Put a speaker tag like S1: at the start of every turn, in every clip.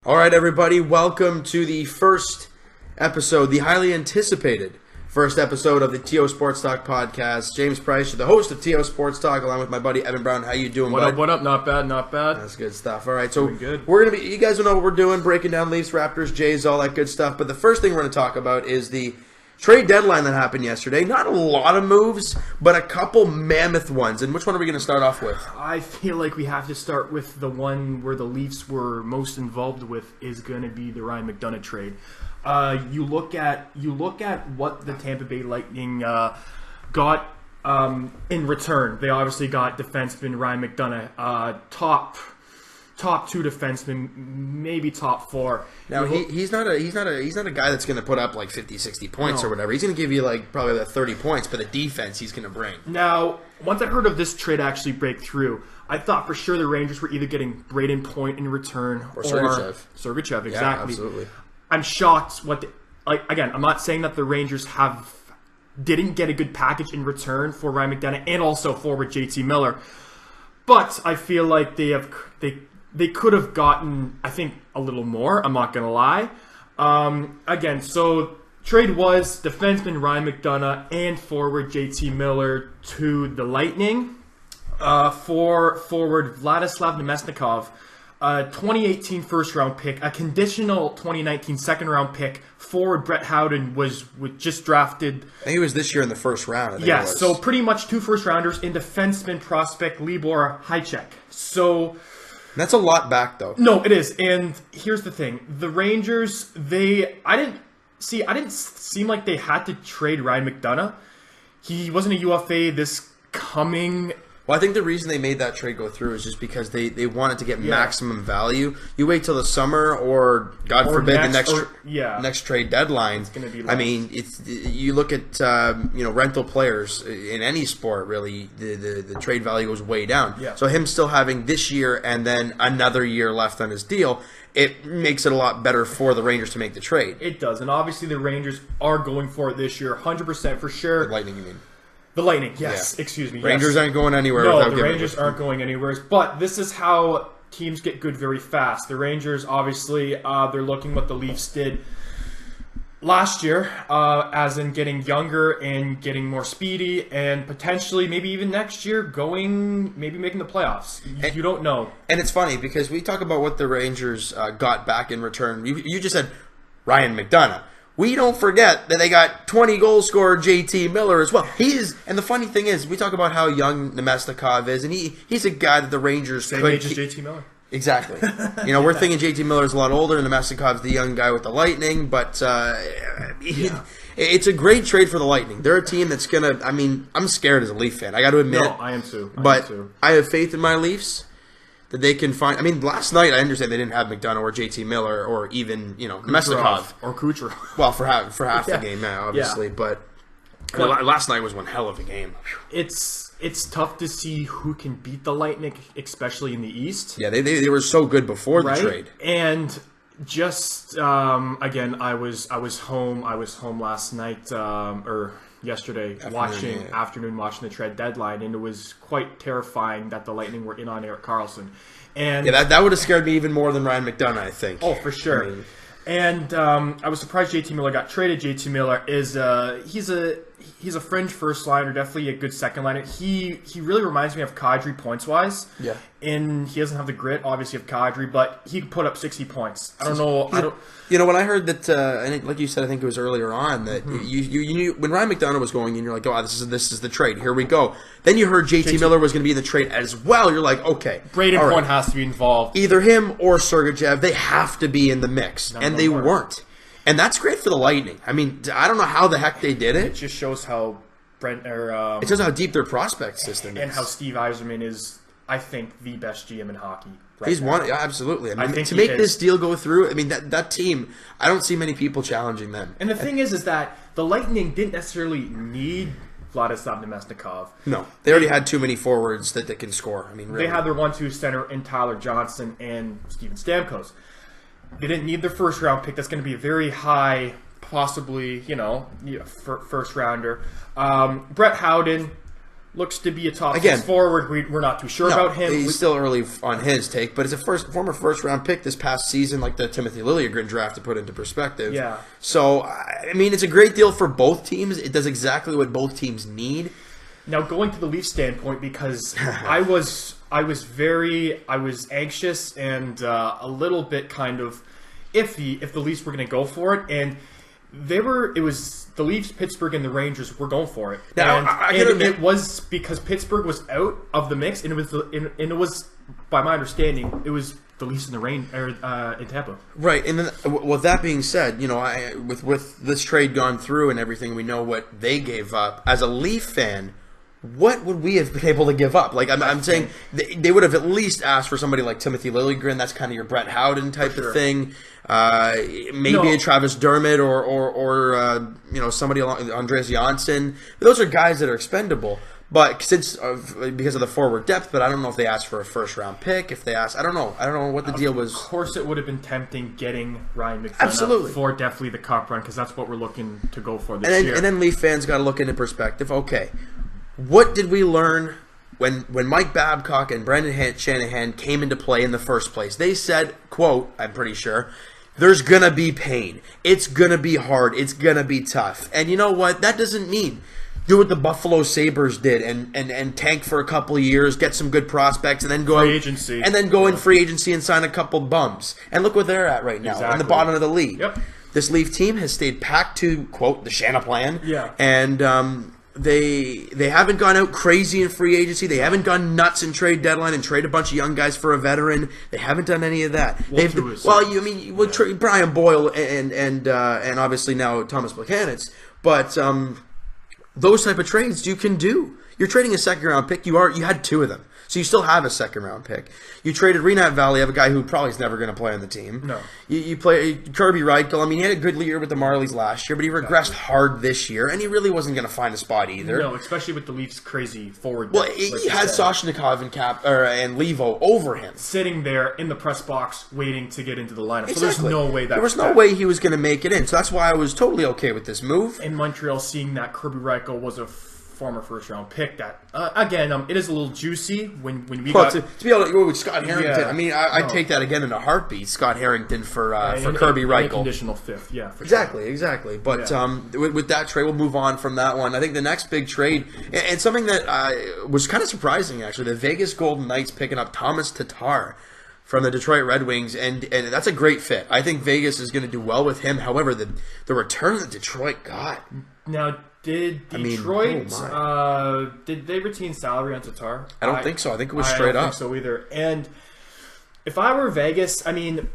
S1: All right, everybody, welcome to the first episode, the highly anticipated first episode of the TO SportsTalk podcast. James Price, the host of TO SportsTalk, along with my buddy Evan Brown. How you doing, bud?
S2: What up? Not bad, not bad.
S1: That's good stuff. All right, so
S2: good.
S1: we're going to be, you guys know what we're doing, breaking down Leafs, Raptors, Jays, all that good stuff. But the first thing we're going to talk about is the trade deadline that happened yesterday. Not a lot of moves, but a couple mammoth ones. And which one are we going to start off with?
S2: I feel like we have to start with the one where the Leafs were most involved with is going to be the Ryan McDonagh trade. You look at what the Tampa Bay Lightning got in return. They obviously got defenseman Ryan McDonagh, top two defenseman, maybe top four.
S1: Now he's not a guy that's going to put up like 50, 60 points or whatever. He's going to give you like probably that 30 points, but the defense he's going to bring.
S2: Now, once I heard of this trade actually break through, I thought for sure the Rangers were either getting Braden Point in return
S1: or Sergachev.
S2: Sergachev, exactly.
S1: Yeah, absolutely.
S2: I'm shocked. Again, I'm not saying that the Rangers didn't get a good package in return for Ryan McDonagh and also forward JT Miller, but I feel like they could have gotten, I think, a little more. I'm not going to lie. Again, so trade was defenseman Ryan McDonagh and forward JT Miller to the Lightning for forward Vladislav Namestnikov, 2018 first-round pick, a conditional 2019 second-round pick. Forward Brett Howden was just drafted.
S1: I think he was this year in the first round. I think
S2: yes, so pretty much two first-rounders in defenseman prospect Libor Hajek. So
S1: that's a lot back, though.
S2: No, it is. And here's the thing. The Rangers, I didn't seem like they had to trade Ryan McDonagh. He wasn't a UFA this coming.
S1: Well, I think the reason they made that trade go through is just because they wanted to get maximum value. You wait till the summer or, God forbid, the next trade deadline.
S2: It's gonna be less.
S1: I mean, you look at rental players in any sport, really, the trade value goes way down.
S2: Yeah.
S1: So him still having this year and then another year left on his deal, it makes it a lot better for the Rangers to make the trade.
S2: It does. And obviously the Rangers are going for it this year, 100% for sure.
S1: The Lightning, you mean?
S2: The Lightning, yes. Yeah. Excuse me.
S1: Rangers aren't going anywhere.
S2: No, the Rangers aren't going anywhere. But this is how teams get good very fast. The Rangers, obviously, they're looking what the Leafs did last year, as in getting younger and getting more speedy, and potentially maybe even next year maybe making the playoffs. You don't know.
S1: And it's funny because we talk about what the Rangers got back in return. You just said Ryan McDonagh. We don't forget that they got 20 goal scorer JT Miller as well. And the funny thing is, we talk about how young Namestnikov is, and he's a guy that the Rangers
S2: same age as JT Miller.
S1: Exactly. We're thinking JT Miller's a lot older, and Namestnikov's the young guy with the Lightning, but it's a great trade for the Lightning. They're a team that's gonna. I mean, I'm scared as a Leaf fan. I got to admit.
S2: No, I am too.
S1: I have faith in my Leafs that they can find. I mean, last night I understand they didn't have McDonagh or JT Miller or even Namestnikov
S2: or Kucherov.
S1: Well, for half the game now, obviously, but last night was one hell of a game.
S2: It's tough to see who can beat the Lightning, especially in the East.
S1: Yeah, they were so good before the trade.
S2: And just again, I was home last night or yesterday afternoon watching the trade deadline, and it was quite terrifying that the Lightning were in on Erik Karlsson. And
S1: that would have scared me even more than Ryan McDonagh, I think.
S2: Oh, for sure. And I was surprised JT Miller got traded. JT Miller is he's a fringe first liner, definitely a good second liner. He really reminds me of Kadri points wise. Yeah. And he doesn't have the grit, obviously, of Kadri, but he could put up 60 points. I don't know.
S1: When I heard that, and like you said, I think it was earlier on that you knew when Ryan McDonagh was going in, you're like, oh, this is the trade. Here we go. Then you heard JT Miller was going to be in the trade as well. You're like, okay,
S2: Braden Point has to be involved.
S1: Either him or Sergachev, they have to be in the mix, and they weren't. And that's great for the Lightning. I mean, I don't know how the heck they did it.
S2: It just shows how
S1: it shows how deep their prospect system is,
S2: and how Steve Yzerman is, I think, the best GM in hockey.
S1: He's one, absolutely. I mean, to make this deal go through, I mean, that team, I don't see many people challenging them.
S2: And the thing is that the Lightning didn't necessarily need Vladislav Namestnikov.
S1: No, they already had too many forwards that can score. I mean, really.
S2: They had their 1-2 center in Tyler Johnson and Steven Stamkos. They didn't need their first round pick. That's going to be a very high, possibly, first rounder. Brett Howden, looks to be a top six forward. We're not too sure about him.
S1: He's still early on his take, but it's a former first-round pick this past season, like the Timothy Liljegren draft, to put into perspective.
S2: Yeah.
S1: So, I mean, it's a great deal for both teams. It does exactly what both teams need.
S2: Now, going to the Leafs standpoint, because I was anxious and a little bit kind of iffy if the Leafs were going to go for it, and it was the Leafs, Pittsburgh, and the Rangers were going for it. Now, it was because Pittsburgh was out of the mix, and it was by my understanding, it was the Leafs in the rain in Tampa.
S1: Right, and then with that being said, with this trade gone through and everything, we know what they gave up. As a Leaf fan, what would we have been able to give up? Like I'm saying, they would have at least asked for somebody like Timothy Liljegren. That's kind of your Brett Howden type of thing. Maybe a Travis Dermott or somebody along Andreas Janssen. Those are guys that are expendable. But because of the forward depth, but I don't know if they asked for a first round pick. If they asked, I don't know what the deal was.
S2: Of course, it would have been tempting getting Ryan McDonagh for definitely the cup run, because that's what we're looking to go for this year.
S1: And then Leaf fans got to look into perspective. Okay, what did we learn when Mike Babcock and Brendan Shanahan came into play in the first place? They said, quote, I'm pretty sure, there's going to be pain. It's going to be hard. It's going to be tough. And you know what? That doesn't mean do what the Buffalo Sabres did and tank for a couple of years, get some good prospects, and then go
S2: free agency.
S1: And then go in free agency and sign a couple bums. And look where they're at right now, in the bottom of the league.
S2: Yep.
S1: This Leaf team has stayed packed to, quote, the Shanna plan.
S2: Yeah.
S1: And they haven't gone out crazy in free agency. They haven't gone nuts in trade deadline and trade a bunch of young guys for a veteran. They haven't done any of that. Trade Brian Boyle and obviously now Thomas Buchanan's, but those type of trades you can do. You're trading a second-round pick. You had two of them, so you still have a second-round pick. You traded Renat Valley, a guy who probably is never going to play on the team.
S2: No.
S1: You play Kirby Reichel. I mean, he had a good year with the Marlies last year, but he regressed hard this year, and he really wasn't going to find a spot either.
S2: No, especially with the Leafs' crazy forward.
S1: Well, he had Soshnikov and Levo over him,
S2: sitting there in the press box waiting to get into the lineup. Exactly. So there's no way
S1: there was no way he was going to make it in. So that's why I was totally okay with this move.
S2: In Montreal, seeing that Kirby Reichel was a former first-round pick, that again, it is a little juicy when we got
S1: to be able to go with Scott Harrington. Yeah, I mean, I'd take that again in a heartbeat. Scott Harrington for Kirby Reichel,
S2: conditional fifth,
S1: exactly. But with that trade, we'll move on from that one. I think the next big trade, and something that was kind of surprising actually, the Vegas Golden Knights picking up Thomas Tatar from the Detroit Red Wings, and that's a great fit. I think Vegas is going to do well with him. However, the return that Detroit got
S2: now. Did Detroit did they retain salary on Tatar?
S1: I don't think so. I think it was straight up.
S2: I don't think so either. And if I were Vegas, I mean,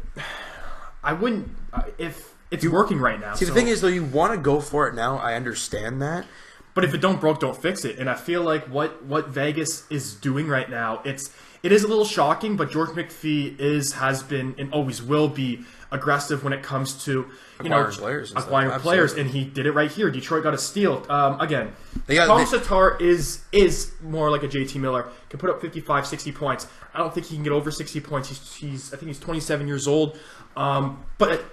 S2: I wouldn't. If it's working right now.
S1: See, the thing is, though, you want to go for it now. I understand that.
S2: But if it don't broke, don't fix it. And I feel like what Vegas is doing right now, it is a little shocking. But George McPhee has been and always will be aggressive when it comes to acquiring players, and he did it right here. Detroit got a steal. Again, Thomas Tatar is more like a JT Miller. Can put up 55, 60 points. I don't think he can get over 60 points. I think he's 27 years old. But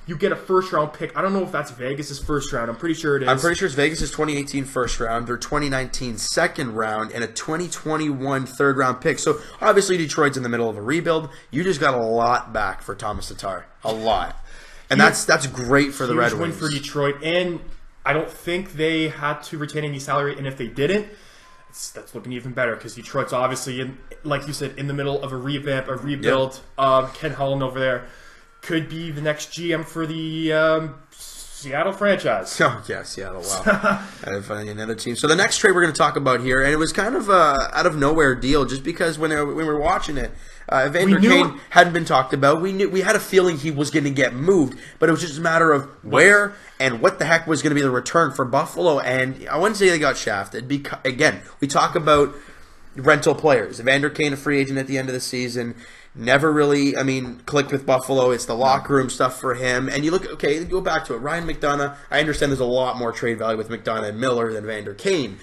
S2: you get a first-round pick. I don't know if that's Vegas' first round. I'm pretty sure it is.
S1: I'm pretty sure it's Vegas' 2018 first round, their 2019 second round, and a 2021 third-round pick. So, obviously, Detroit's in the middle of a rebuild. You just got a lot back for Thomas Tatar. A lot. And that's great for the Red Wings.
S2: Huge win for Detroit. And I don't think they had to retain any salary. And if they didn't, that's looking even better, because Detroit's obviously, like you said, in the middle of a rebuild. Yep. Ken Holland over there could be the next GM for the Seattle franchise.
S1: Oh, yeah, Seattle. Wow. Another team. So the next trade we're going to talk about here, and it was kind of out of nowhere deal, just because when we were watching it, Evander Kane hadn't been talked about. We had a feeling he was going to get moved, but it was just a matter of where and what the heck was going to be the return for Buffalo. And I wouldn't say they got shafted. Because, again, we talk about rental players. Evander Kane, a free agent at the end of the season, never really, clicked with Buffalo. It's the locker room stuff for him. And you go back to it. Ryan McDonagh, I understand there's a lot more trade value with McDonagh and Miller than Evander Kane.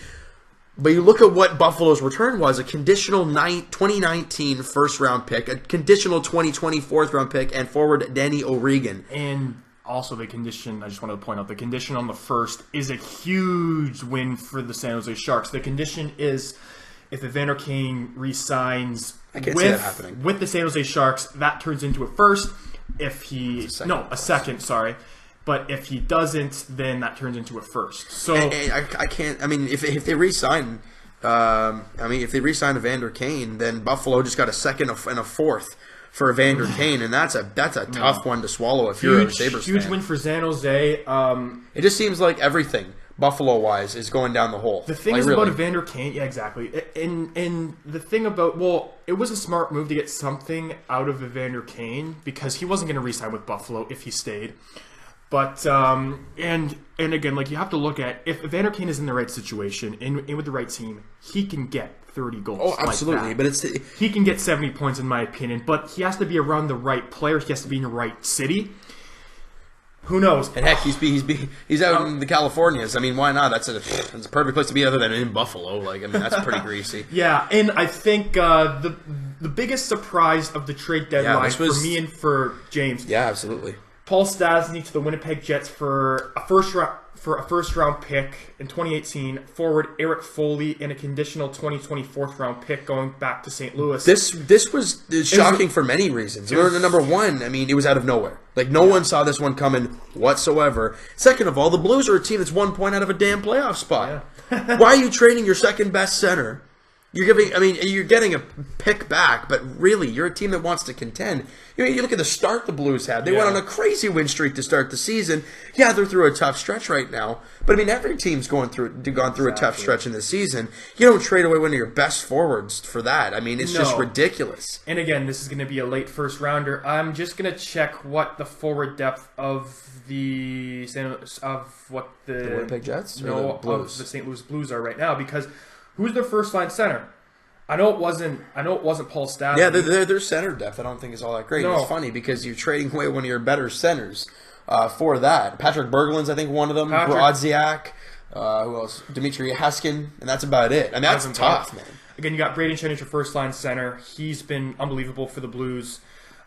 S1: But you look at what Buffalo's return was: a conditional 2019 first-round pick, a conditional 2020 fourth-round pick, and forward Danny O'Regan.
S2: And also the condition, I just wanted to point out, the condition on the first is a huge win for the San Jose Sharks. The condition is if Evander Kane re-signs with the San Jose Sharks, that turns into a first. If he... a second, sorry. But if he doesn't, then that turns into a first. So
S1: I can't... I mean, if they re-sign... if they re-sign Evander Kane, then Buffalo just got a second and a fourth for Evander Kane, and that's a tough one to swallow if you're a Sabres fan.
S2: Huge win for San Jose.
S1: It just seems like everything Buffalo-wise is going down the hole.
S2: The thing is about Evander Kane, yeah, exactly. And the thing about, it was a smart move to get something out of Evander Kane because he wasn't going to re-sign with Buffalo if he stayed. But and again, like you have to look at if Evander Kane is in the right situation and with the right team, he can get 30 goals.
S1: Oh, absolutely!
S2: Like
S1: but
S2: he can get 70 points in my opinion. But he has to be around the right player. He has to be in the right city. Who knows?
S1: And heck, he's out in the Californias. I mean, why not? That's a perfect place to be other than in Buffalo. Like, I mean, that's pretty greasy.
S2: Yeah, and I think the biggest surprise of the trade deadline for me and for James.
S1: Yeah, absolutely.
S2: Paul Stastny to the Winnipeg Jets for a first round pick in 2018. Forward Eric Foley and a conditional 2020 fourth round pick going back to St. Louis.
S1: This was shocking for many reasons. Number one, I mean, it was out of nowhere. Like no one saw this one coming whatsoever. Second of all, the Blues are a team that's 1 point out of a damn playoff spot. Yeah. Why are you trading your second best center? You're getting a pick back, but really, you're a team that wants to contend. You look at the start the Blues had. They went on a crazy win streak to start the season. Yeah, they're through a tough stretch right now, but I mean, every team's gone through a tough stretch in the season. You don't trade away one of your best forwards for that. I mean, it's just ridiculous.
S2: And again, this is going to be a late first rounder. I'm just going to check what the forward depth of the
S1: Winnipeg Jets
S2: of the St. Louis Blues are right now because. Who's their first line center? I know it wasn't Paul Stastny.
S1: Yeah, their center depth I don't think is all that great. No. It's funny because you're trading away one of your better centers for that. Patrick Berglund's I think one of them. Brodziak. Who else? Dmitry Haskin, and that's about it. And that's tough, man.
S2: Again, you got Braden Shen as your first line center. He's been unbelievable for the Blues.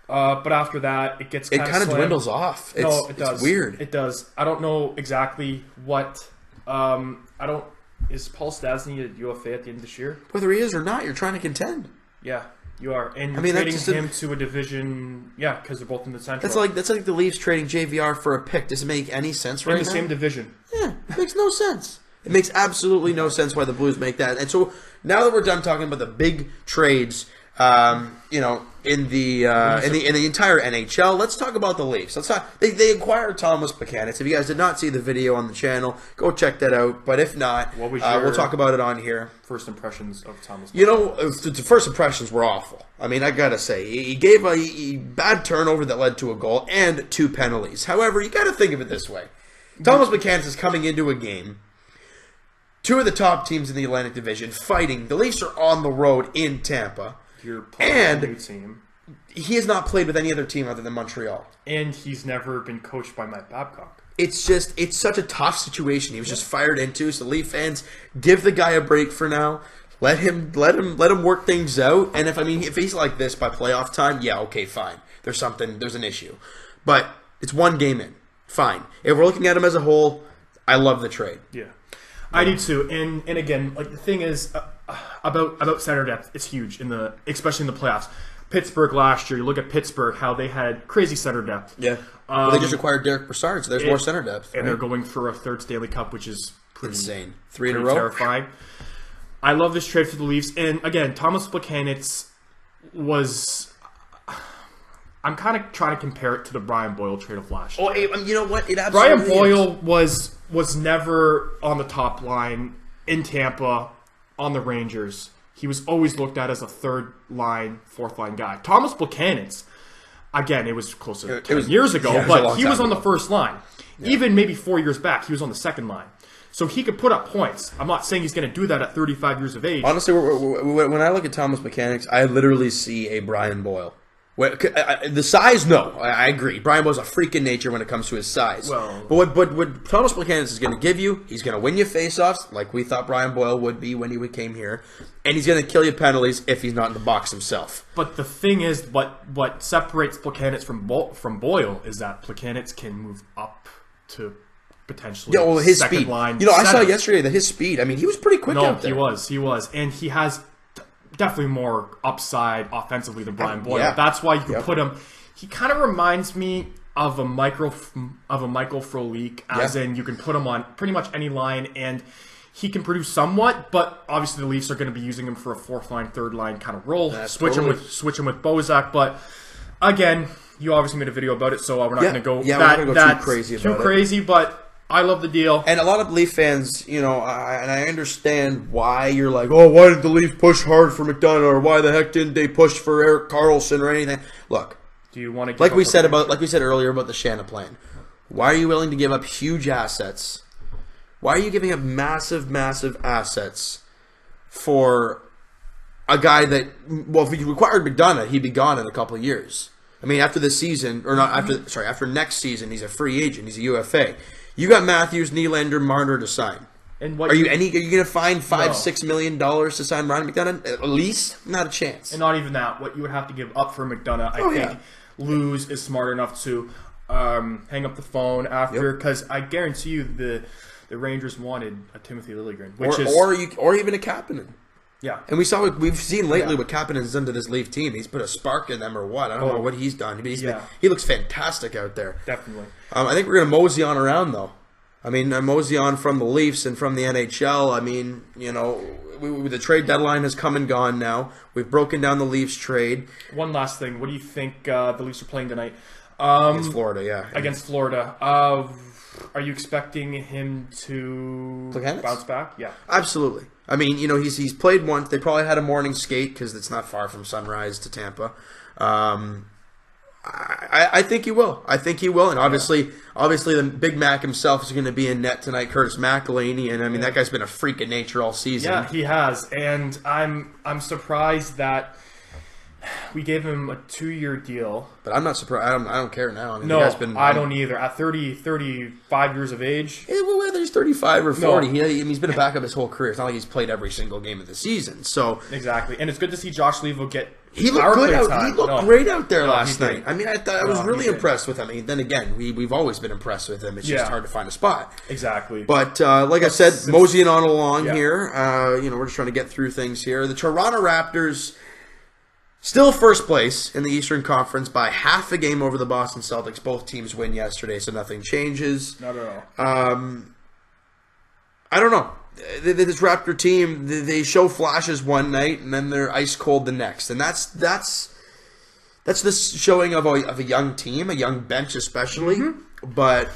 S2: But after that, it gets kind of
S1: dwindles off. It does. It's weird.
S2: It does. I don't know exactly what. Is Paul Stastny a UFA at the end of this year?
S1: Whether he is or not, you're trying to contend.
S2: Yeah, you are. And you're trading him to a division, because they're both in the Central.
S1: That's like the Leafs trading JVR for a pick. Does it make any sense right now?
S2: In the same division.
S1: Yeah, it makes no sense. It makes absolutely no sense why the Blues make that. And so now that we're done talking about the big trades, in the entire NHL, let's talk about the Leafs. They acquired Thomas Buchanan. If you guys did not see the video on the channel, go check that out. But if not, we'll talk about it on here.
S2: First impressions of Thomas Buchanan?
S1: The first impressions were awful. I mean, I gotta say, he gave a bad turnover that led to a goal and 2 penalties. However, you gotta think of it this way: Thomas Buchanan is coming into a game. 2 of the top teams in the Atlantic Division fighting. The Leafs are on the road in Tampa.
S2: You're playing a new team.
S1: He has not played with any other team other than Montreal.
S2: And he's never been coached by Mike Babcock.
S1: It's such a tough situation. He was just fired into. So Leaf fans, give the guy a break for now. Let him work things out. And if he's like this by playoff time, yeah, okay, fine. There's an issue. But it's 1 game in. Fine. If we're looking at him as a whole, I love the trade.
S2: Yeah. I do too. And again, like the thing is about center depth, it's huge especially in the playoffs. Pittsburgh last year, you look at Pittsburgh, how they had crazy center depth.
S1: Yeah. They just acquired Derek Brassard, so there's more center depth.
S2: And they're going for a 3rd Stanley Cup, which is pretty
S1: insane. 3 in a row.
S2: Terrifying. I love this trade for the Leafs. And again, Thomas Buchanan was... I'm kind of trying to compare it to the Brian Boyle trade of last year.
S1: Oh, you know what? It absolutely
S2: Brian Boyle was never on the top line in Tampa on the Rangers. He was always looked at as a 3rd line, 4th line guy. Thomas Buchanan's, again, it was close to 10 years ago, but he was on the 1st line. Yeah. Even maybe 4 years back, he was on the 2nd line. So he could put up points. I'm not saying he's going to do that at 35 years of age.
S1: Honestly, when I look at Thomas Buchanan, I literally see a Brian Boyle. The size, no, I agree. Brian Boyle's a freak in nature when it comes to his size.
S2: Well,
S1: but what Thomas Plekanec is going to give you, he's going to win you faceoffs like we thought Brian Boyle would be when he came here, and he's going to kill you penalties if he's not in the box himself.
S2: But the thing is, what separates Plekanec from Boyle is that Plekanec can move up to potentially
S1: his
S2: second
S1: speed.
S2: line.
S1: I saw yesterday that his speed. I mean, he was pretty quick out there.
S2: He was, and he has definitely more upside offensively than Brian Boyle.
S1: Yeah.
S2: That's why you can put him. He kind of reminds me of a Michael Frolik, as in you can put him on pretty much any line, and he can produce somewhat. But obviously, the Leafs are going to be using him for a fourth line, third line kind of role. Switch him with Bozak. But again, you obviously made a video about it, so we're not going to go.
S1: We're not going to go too crazy about it.
S2: But I love the deal.
S1: And a lot of Leaf fans, and I understand why you're like, oh, why did the Leafs push hard for McDonough, or why the heck didn't they push for Erik Karlsson or anything? Look,
S2: do you want to
S1: like we said earlier about the Shanna plan? Why are you willing to give up huge assets? Why are you giving up massive, massive assets for a guy that, well, if you required McDonough, he'd be gone in a couple of years. I mean, after this season, or not after next season, he's a free agent. He's a UFA. You got Matthews, Nylander, Marner to sign.
S2: And
S1: are you going to find $5-6 million to sign Ryan McDonough? At least, not a chance.
S2: And not even that. What you would have to give up for McDonough, I think Luz is smart enough to hang up the phone after, because I guarantee you the Rangers wanted a Timothy Liljegren,
S1: or even a Kapanen.
S2: Yeah,
S1: and we've seen lately what Kapanen has done to this Leaf team. He's put a spark in them, or what? I don't know what he's done. But he looks fantastic out there.
S2: Definitely.
S1: I think we're going to mosey on around though. I mean, mosey on from the Leafs and from the NHL. I mean, the trade deadline has come and gone now. We've broken down the Leafs trade.
S2: One last thing. What do you think the Leafs are playing tonight?
S1: Against Florida, yeah.
S2: Against Florida. Are you expecting him to bounce back? Yeah.
S1: Absolutely. I mean, he's played once. They probably had a morning skate because it's not far from Sunrise to Tampa. I think he will. And obviously the Big Mac himself is going to be in net tonight, Curtis McElhinney, and I mean that guy's been a freak of nature all season.
S2: Yeah, he has, and I'm surprised that we gave him a 2-year deal.
S1: But I'm not surprised. I don't care now. I mean,
S2: no,
S1: the guy's been,
S2: I don't either. At 35 years of age.
S1: Whether he's 35 or 40, he's been a backup his whole career. It's not like he's played every single game of the season. So
S2: exactly, and it's good to see Josh Levo get.
S1: He looked good out. He looked great out there last night. I mean, I was really impressed with him. I mean, then again, we've always been impressed with him. It's just hard to find a spot.
S2: Exactly.
S1: But like I said, moseying on along here. We're just trying to get through things here. The Toronto Raptors still first place in the Eastern Conference by half a game over the Boston Celtics. Both teams win yesterday, so nothing changes.
S2: Not at all.
S1: I don't know. This Raptor team, they show flashes one night and then they're ice cold the next, and that's the showing of a young team, a young bench especially. Mm-hmm. But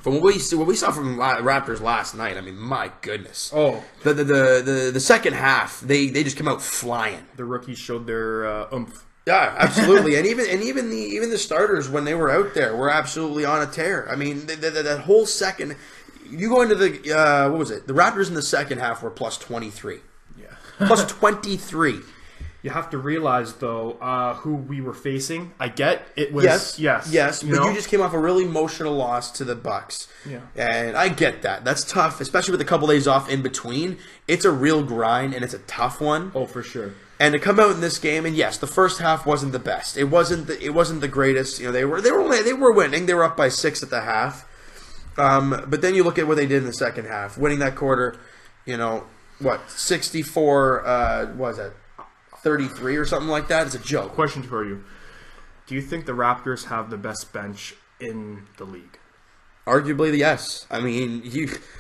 S1: from what we saw from Raptors last night, I mean, my goodness.
S2: Oh,
S1: the second half, they just came out flying.
S2: The rookies showed their oomph.
S1: Yeah, absolutely, and even the starters when they were out there were absolutely on a tear. I mean, that whole second. You go into the what was it? The Raptors in the second half were plus 23.
S2: Yeah,
S1: plus 23.
S2: You have to realize though who we were facing. I get it was
S1: yes, but you just came off a really emotional loss to the Bucks.
S2: Yeah,
S1: and I get that. That's tough, especially with a couple days off in between. It's a real grind and it's a tough one.
S2: Oh, for sure.
S1: And to come out in this game, and yes, the first half wasn't the best. It wasn't the greatest. They were winning. They were up by 6 at the half. But then you look at what they did in the second half, winning that quarter, 64, what was that, 33 or something like that? It's a joke.
S2: Question for you. Do you think the Raptors have the best bench in the league?
S1: Arguably, yes. I mean,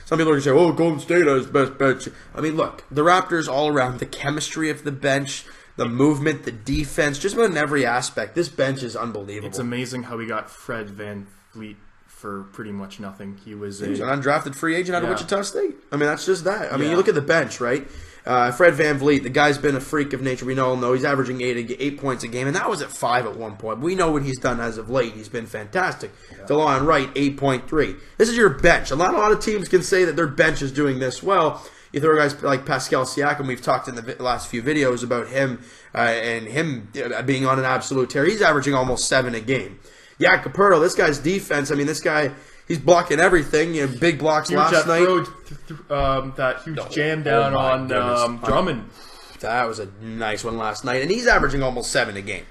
S1: some people are going to say, oh, Golden State has best bench. I mean, look, the Raptors all around, the chemistry of the bench, the movement, the defense, just about in every aspect, this bench is unbelievable.
S2: It's amazing how we got Fred VanVleet for pretty much nothing. He was
S1: an undrafted free agent out of Wichita State. I mean, that's just that. I mean, you look at the bench, right? Fred VanVleet, the guy's been a freak of nature. We all know he's averaging 8 points a game, and that was at 5 at one point. We know what he's done as of late. He's been fantastic. Yeah. DeLon Wright, 8.3. This is your bench. Not a lot of teams can say that their bench is doing this well. You throw guys like Pascal Siakam. We've talked in the last few videos about him and him being on an absolute tear. He's averaging almost 7 a game. Yeah, Caperto, this guy's defense. I mean, this guy, he's blocking everything. You know, big blocks last night.
S2: That huge jam down on Drummond.
S1: That was a nice one last night. And he's averaging almost 7 a game.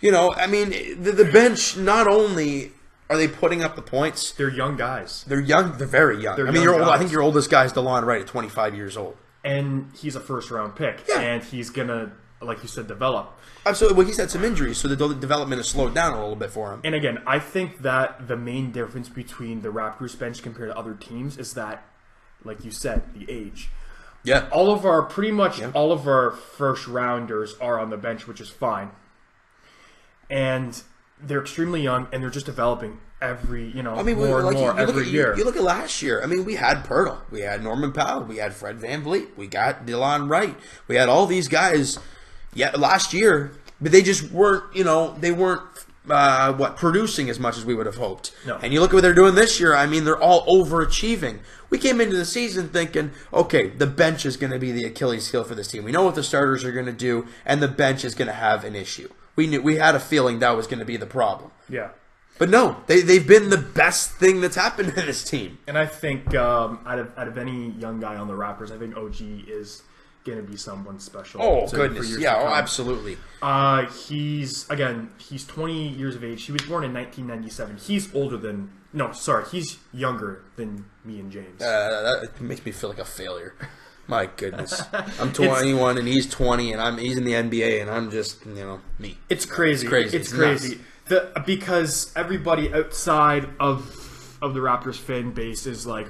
S1: You know, I mean, the bench, not only are they putting up the points.
S2: They're young guys.
S1: They're young. They're very young. I mean, I think your oldest guy is DeLon Wright at 25 years old.
S2: And he's a first-round pick. Yeah. And he's going to, like you said, develop.
S1: Absolutely. Well, he's had some injuries, so the development has slowed down a little bit for him.
S2: And again, I think that the main difference between the Raptors bench compared to other teams is that, like you said, the age.
S1: Yeah.
S2: All of our first-rounders are on the bench, which is fine. And they're extremely young, and they're just developing every year.
S1: You look at last year. I mean, we had Pirtle, we had Norman Powell, we had Fred VanVleet, we got DeLon Wright, we had all these guys. Yeah, last year, but they just weren't. They weren't producing as much as we would have hoped.
S2: No.
S1: And you look at what they're doing this year. I mean, they're all overachieving. We came into the season thinking, okay, the bench is going to be the Achilles heel for this team. We know what the starters are going to do, and the bench is going to have an issue. We had a feeling that was going to be the problem.
S2: Yeah.
S1: But no, they've been the best thing that's happened to this team.
S2: And I think out of any young guy on the Raptors, I think OG is going to be someone special.
S1: Oh, goodness. Yeah, absolutely.
S2: He's 20 years of age. He was born in 1997. He's he's younger than me and James.
S1: That makes me feel like a failure. My goodness. I'm 21 and he's 20 and he's in the NBA and I'm just, me.
S2: It's crazy. It's crazy. Because everybody outside of the Raptors fan base is like,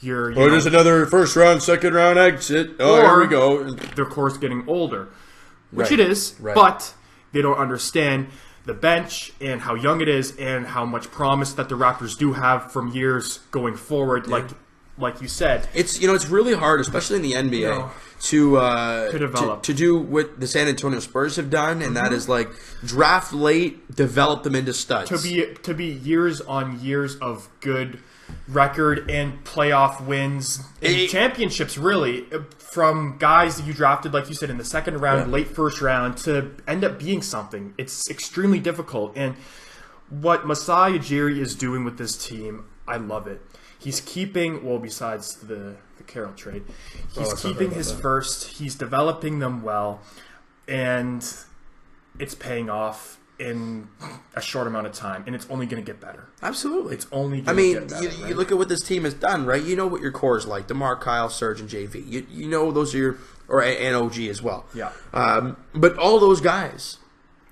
S2: there's another first round, second round exit. Here we go. Their core's getting older. Which it is, but they don't understand the bench and how young it is and how much promise that the Raptors do have from years going forward. Yeah. Like you said,
S1: it's really hard, especially in the NBA, to develop, to do what the San Antonio Spurs have done, and that is like draft late, develop them into studs.
S2: To be years on years of good record and playoff wins and championships, really, from guys that you drafted, like you said, in the second round, late first round, to end up being something. It's extremely difficult, and what Masai Ujiri is doing with this team, I love it. He's keeping, besides the Carroll trade, he's keeping his first. He's developing them well, and it's paying off in a short amount of time, and it's only going to get better.
S1: Absolutely.
S2: It's only going to get better.
S1: You look at what this team has done, right? You know what your core is like. DeMar, Kyle, Serge, and JV. You know those are and OG as well.
S2: Yeah.
S1: But all those guys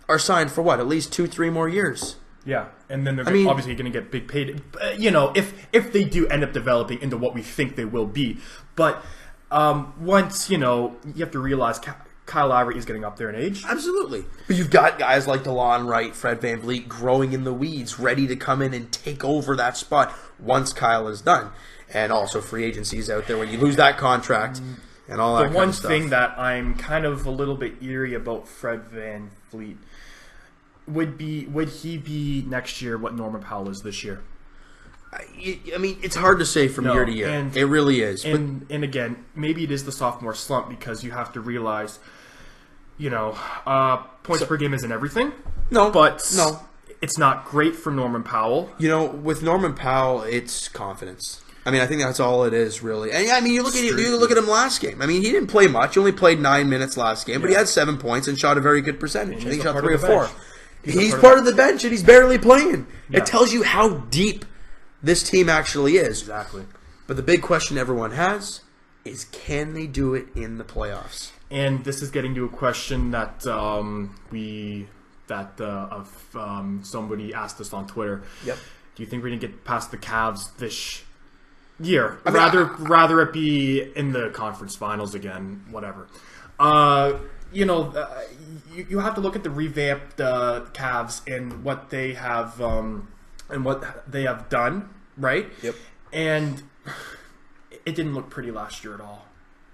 S1: are signed for what? At least 2-3 more years.
S2: Yeah, and then they're obviously going to get big paid. If they do end up developing into what we think they will be, but once you have to realize Kyle Lowry is getting up there in age.
S1: Absolutely, but you've got guys like DeLon Wright, Fred VanVleet growing in the weeds, ready to come in and take over that spot once Kyle is done, and also free agencies out there when you lose that contract and all that.
S2: The one thing that I'm kind of a little bit eerie about Fred VanVleet. Would he be next year what Norman Powell is this year?
S1: I mean, it's hard to say from year to year. It really is.
S2: And again, maybe it is the sophomore slump because you have to realize, points per game isn't everything.
S1: No,
S2: it's not great for Norman Powell.
S1: With Norman Powell, it's confidence. I mean, I think that's all it is, really. And I mean, you look at him last game. I mean, he didn't play much. He only played 9 minutes last game, but he had 7 points and shot a very good percentage. I think he shot 3 or 4. He's part of the bench, and he's barely playing. Yeah. It tells you how deep this team actually is.
S2: Exactly.
S1: But the big question everyone has is, can they do it in the playoffs?
S2: And this is getting to a question that somebody asked us on Twitter.
S1: Yep.
S2: Do you think we're going to get past the Cavs this year? Rather it be in the conference finals again, whatever. You have to look at the revamped Cavs and what they have done, right?
S1: Yep.
S2: And it didn't look pretty last year at all.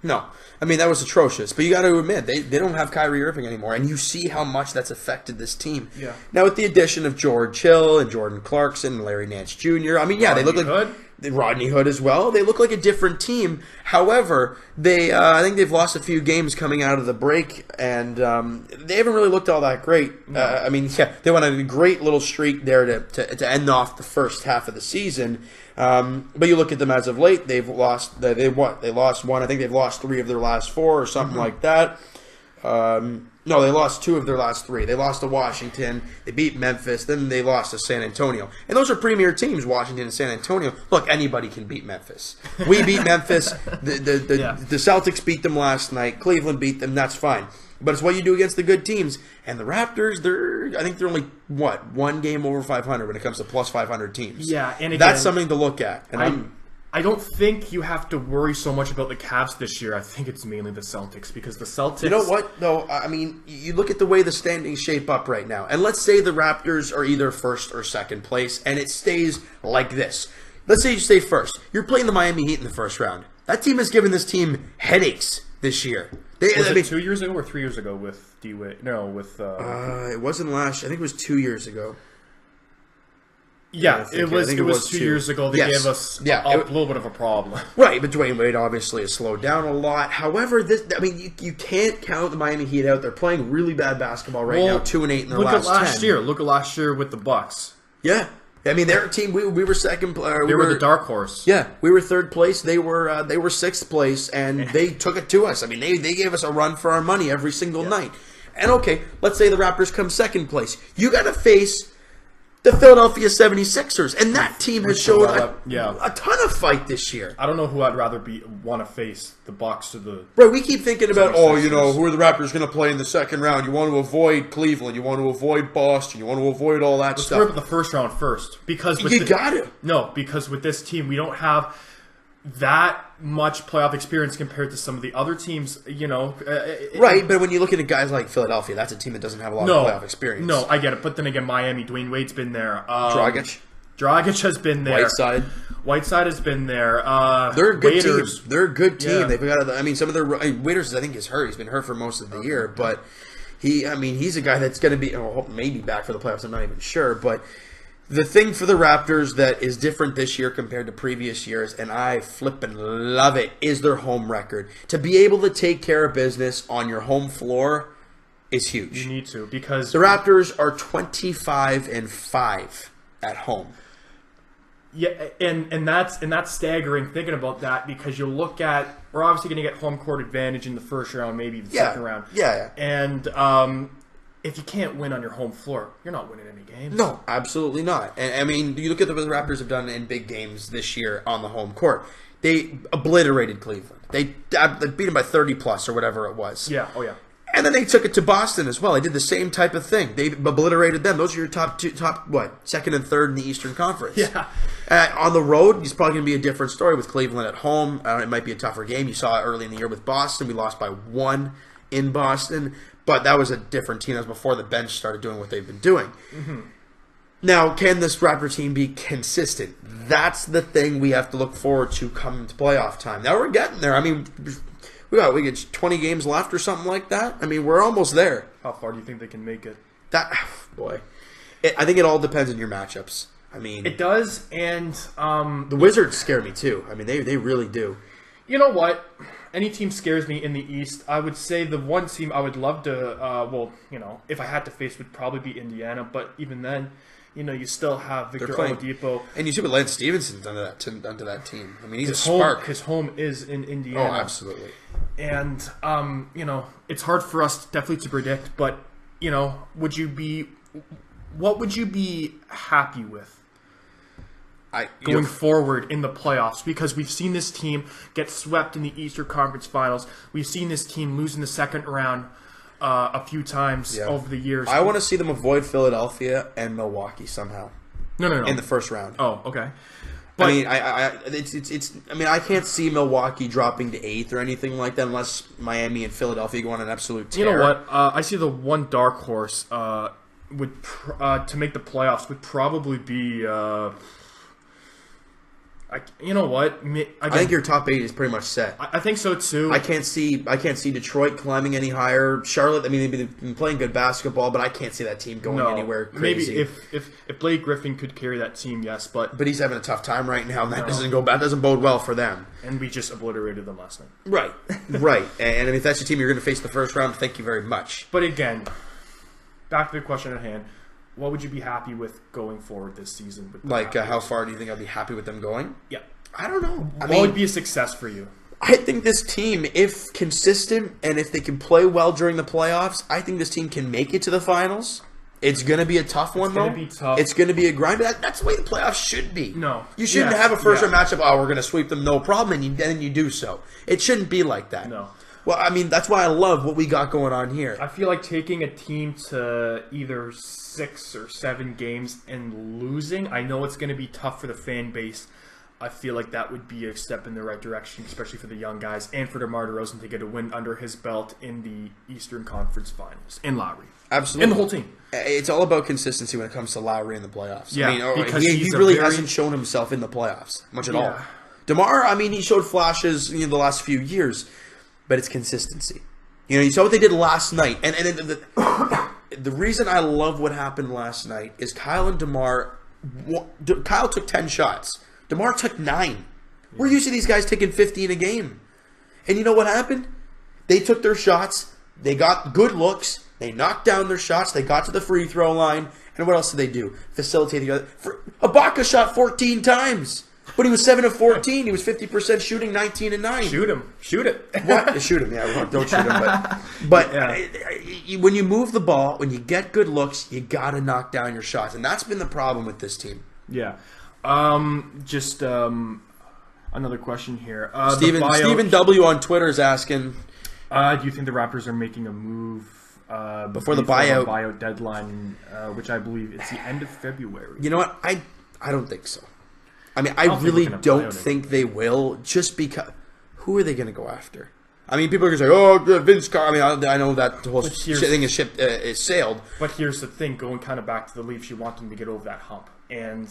S1: No. I mean, that was atrocious. But you got to admit, they don't have Kyrie Irving anymore, and you see how much that's affected this team.
S2: Yeah.
S1: Now, with the addition of George Hill and Jordan Clarkson and Larry Nance Jr., I mean, they look like Rodney Hood as well. They look like a different team. However, I think they've lost a few games coming out of the break, and they haven't really looked all that great.
S2: No.
S1: They went on a great little streak there to end off the first half of the season. But you look at them as of late, they've lost. They lost one. I think they've lost 3 of their last 4 or something like that. No, they lost 2 of their last 3. They lost to Washington. They beat Memphis. Then they lost to San Antonio. And those are premier teams, Washington and San Antonio. Look, anybody can beat Memphis. We beat Memphis. The Celtics beat them last night. Cleveland beat them. That's fine. But it's what you do against the good teams. And the Raptors, I think they're only, 1 game over 500 when it comes to plus 500 teams.
S2: Yeah, and again,
S1: that's something to look at. And
S2: I don't think you have to worry so much about the Cavs this year. I think it's mainly the Celtics, because the Celtics...
S1: You know what, though? I mean, you look at the way the standings shape up right now, and let's say the Raptors are either first or second place, and it stays like this. Let's say you stay first. You're playing the Miami Heat in the first round. That team has given this team headaches this year.
S2: Was it 2 years ago or 3 years ago with D-Wade? No, with...
S1: it wasn't last... I think it was 2 years ago.
S2: Yeah, it was 2 years ago. They gave us a little bit of a problem.
S1: Right, but Dwayne Wade obviously has slowed down a lot. However, you can't count the Miami Heat out. They're playing really bad basketball right now, 2-8 in their last 10.
S2: Look at last year with the Bucks.
S1: Yeah. I mean, their team, we were second.
S2: They were the dark horse.
S1: Yeah, we were third place. They were sixth place, and they took it to us. I mean, they gave us a run for our money every single night. And okay, let's say the Raptors come second place. You got to face the Philadelphia 76ers, and that team has showed a ton of fight this year.
S2: I don't know who I'd rather want to face, the Bucks or the...
S1: Right, we keep thinking about, who are the Raptors going to play in the second round? You want to avoid Cleveland, you want to avoid Boston, you want to avoid all that stuff.
S2: Let's work with the first round first. Because because with this team, we don't have that much playoff experience compared to some of the other teams,
S1: Right, but when you look at guys like Philadelphia, that's a team that doesn't have a lot of playoff experience.
S2: No, I get it. But then again, Miami, Dwayne Wade's been there.
S1: Dragic
S2: has been there. Whiteside has been there.
S1: They're a good
S2: Waiters.
S1: team. They're a good team.
S2: Yeah.
S1: They've got. Some of their Waiters, I think, is hurt. He's been hurt for most of the year, but he's a guy that's going to be maybe back for the playoffs. I'm not even sure, but. The thing for the Raptors that is different this year compared to previous years, and I flippin' love it, is their home record. To be able to take care of business on your home floor is huge.
S2: You need to, because...
S1: The Raptors are 25-5 at home.
S2: Yeah, and that's staggering thinking about that, because you look at... We're obviously going to get home court advantage in the first round, maybe the second round.
S1: Yeah.
S2: And... if you can't win on your home floor, you're not winning any games.
S1: No, absolutely not. And I mean, you look at what the Raptors have done in big games this year on the home court. They obliterated Cleveland. They beat them by 30-plus or whatever it was.
S2: Yeah, oh yeah.
S1: And then they took it to Boston as well. They did the same type of thing. They obliterated them. Those are your second and third in the Eastern Conference.
S2: Yeah.
S1: On the road, it's probably going to be a different story with Cleveland at home. It might be a tougher game. You saw it early in the year with Boston. We lost by 1 in Boston. But that was a different team. That was before the bench started doing what they've been doing. Mm-hmm. Now, can this Raptor team be consistent? That's the thing we have to look forward to coming to playoff time. Now we're getting there. I mean, we get 20 games left or something like that. I mean, we're almost there.
S2: How far do you think they can make it?
S1: I think it all depends on your matchups. I mean,
S2: it does, and
S1: the Wizards scare me too. I mean, they really do.
S2: You know what? Any team scares me in the East. I would say the one team I would love to, if I had to face, would probably be Indiana. But even then, you still have Victor Oladipo.
S1: And you see what Lance Stevenson's done to that team. I mean, he's a
S2: spark. His home is in Indiana.
S1: Oh, absolutely.
S2: And, it's hard for us definitely to predict. But, what would you be happy with? Going forward in the playoffs, because we've seen this team get swept in the Eastern Conference Finals. We've seen this team lose in the second round a few times over the years.
S1: I want to see them avoid Philadelphia and Milwaukee somehow.
S2: No.
S1: In the first round.
S2: Oh, okay. But,
S1: I can't see Milwaukee dropping to 8th or anything like that unless Miami and Philadelphia go on an absolute tear.
S2: You know what? I see the one dark horse to make the playoffs would probably be. You know what? Again,
S1: I think your top 8 is pretty much set.
S2: I think so too.
S1: I can't see Detroit climbing any higher. Charlotte, I mean, they've been playing good basketball, but I can't see that team going anywhere crazy.
S2: Maybe if Blake Griffin could carry that team, yes, but
S1: he's having a tough time right now, and that doesn't bode well for them.
S2: And we just obliterated them last night.
S1: Right, right. And if that's your team, you're going to face the first round. Thank you very much.
S2: But again, back to the question at hand. What would you be happy with going forward this season? With
S1: how far do you think I'd be happy with them going?
S2: Yeah.
S1: I don't know.
S2: What would be a success for you?
S1: I think this team, if consistent and if they can play well during the playoffs, I think this team can make it to the finals. It's going to be a tough one, though.
S2: It's going to be tough.
S1: It's going to be a grind, but that's the way the playoffs should be.
S2: No.
S1: You shouldn't have a first-round matchup, we're going to sweep them, no problem, and then you do so. It shouldn't be like that.
S2: No.
S1: Well, I mean, that's why I love what we got going on here.
S2: I feel like taking a team to either 6 or 7 games and losing, I know it's going to be tough for the fan base. I feel like that would be a step in the right direction, especially for the young guys and for DeMar DeRozan to get a win under his belt in the Eastern Conference Finals. And Lowry.
S1: Absolutely.
S2: And the whole team.
S1: It's all about consistency when it comes to Lowry in the playoffs.
S2: Yeah,
S1: I mean,
S2: because
S1: he really hasn't shown himself in the playoffs much at all. DeMar, I mean, he showed flashes the last few years, but it's consistency. You saw what they did last night. And the reason I love what happened last night is Kyle and DeMar, Kyle took 10 shots. DeMar took 9. We're used to these guys taking 15 a game. And you know what happened? They took their shots. They got good looks. They knocked down their shots. They got to the free throw line. And what else did they do? Facilitate the other. Ibaka shot 14 times. But he was 7 of 14. He was 50% shooting, 19 and 9.
S2: Shoot him. Shoot it.
S1: What? Shoot him. Yeah, don't shoot him. But when you move the ball, when you get good looks, you got to knock down your shots. And that's been the problem with this team.
S2: Yeah. Another question here.
S1: Stephen W. on Twitter is asking,
S2: do you think the Raptors are making a move
S1: before the buyout
S2: deadline, which I believe it's the end of February?
S1: You know what? I don't think so. I mean, I really don't think they will, just because who are they going to go after? I mean, people are going to say, "Oh, Vince Carter." I mean, I know that the whole thing is sailed.
S2: But here's the thing: going kind of back to the Leafs, you want them to get over that hump, and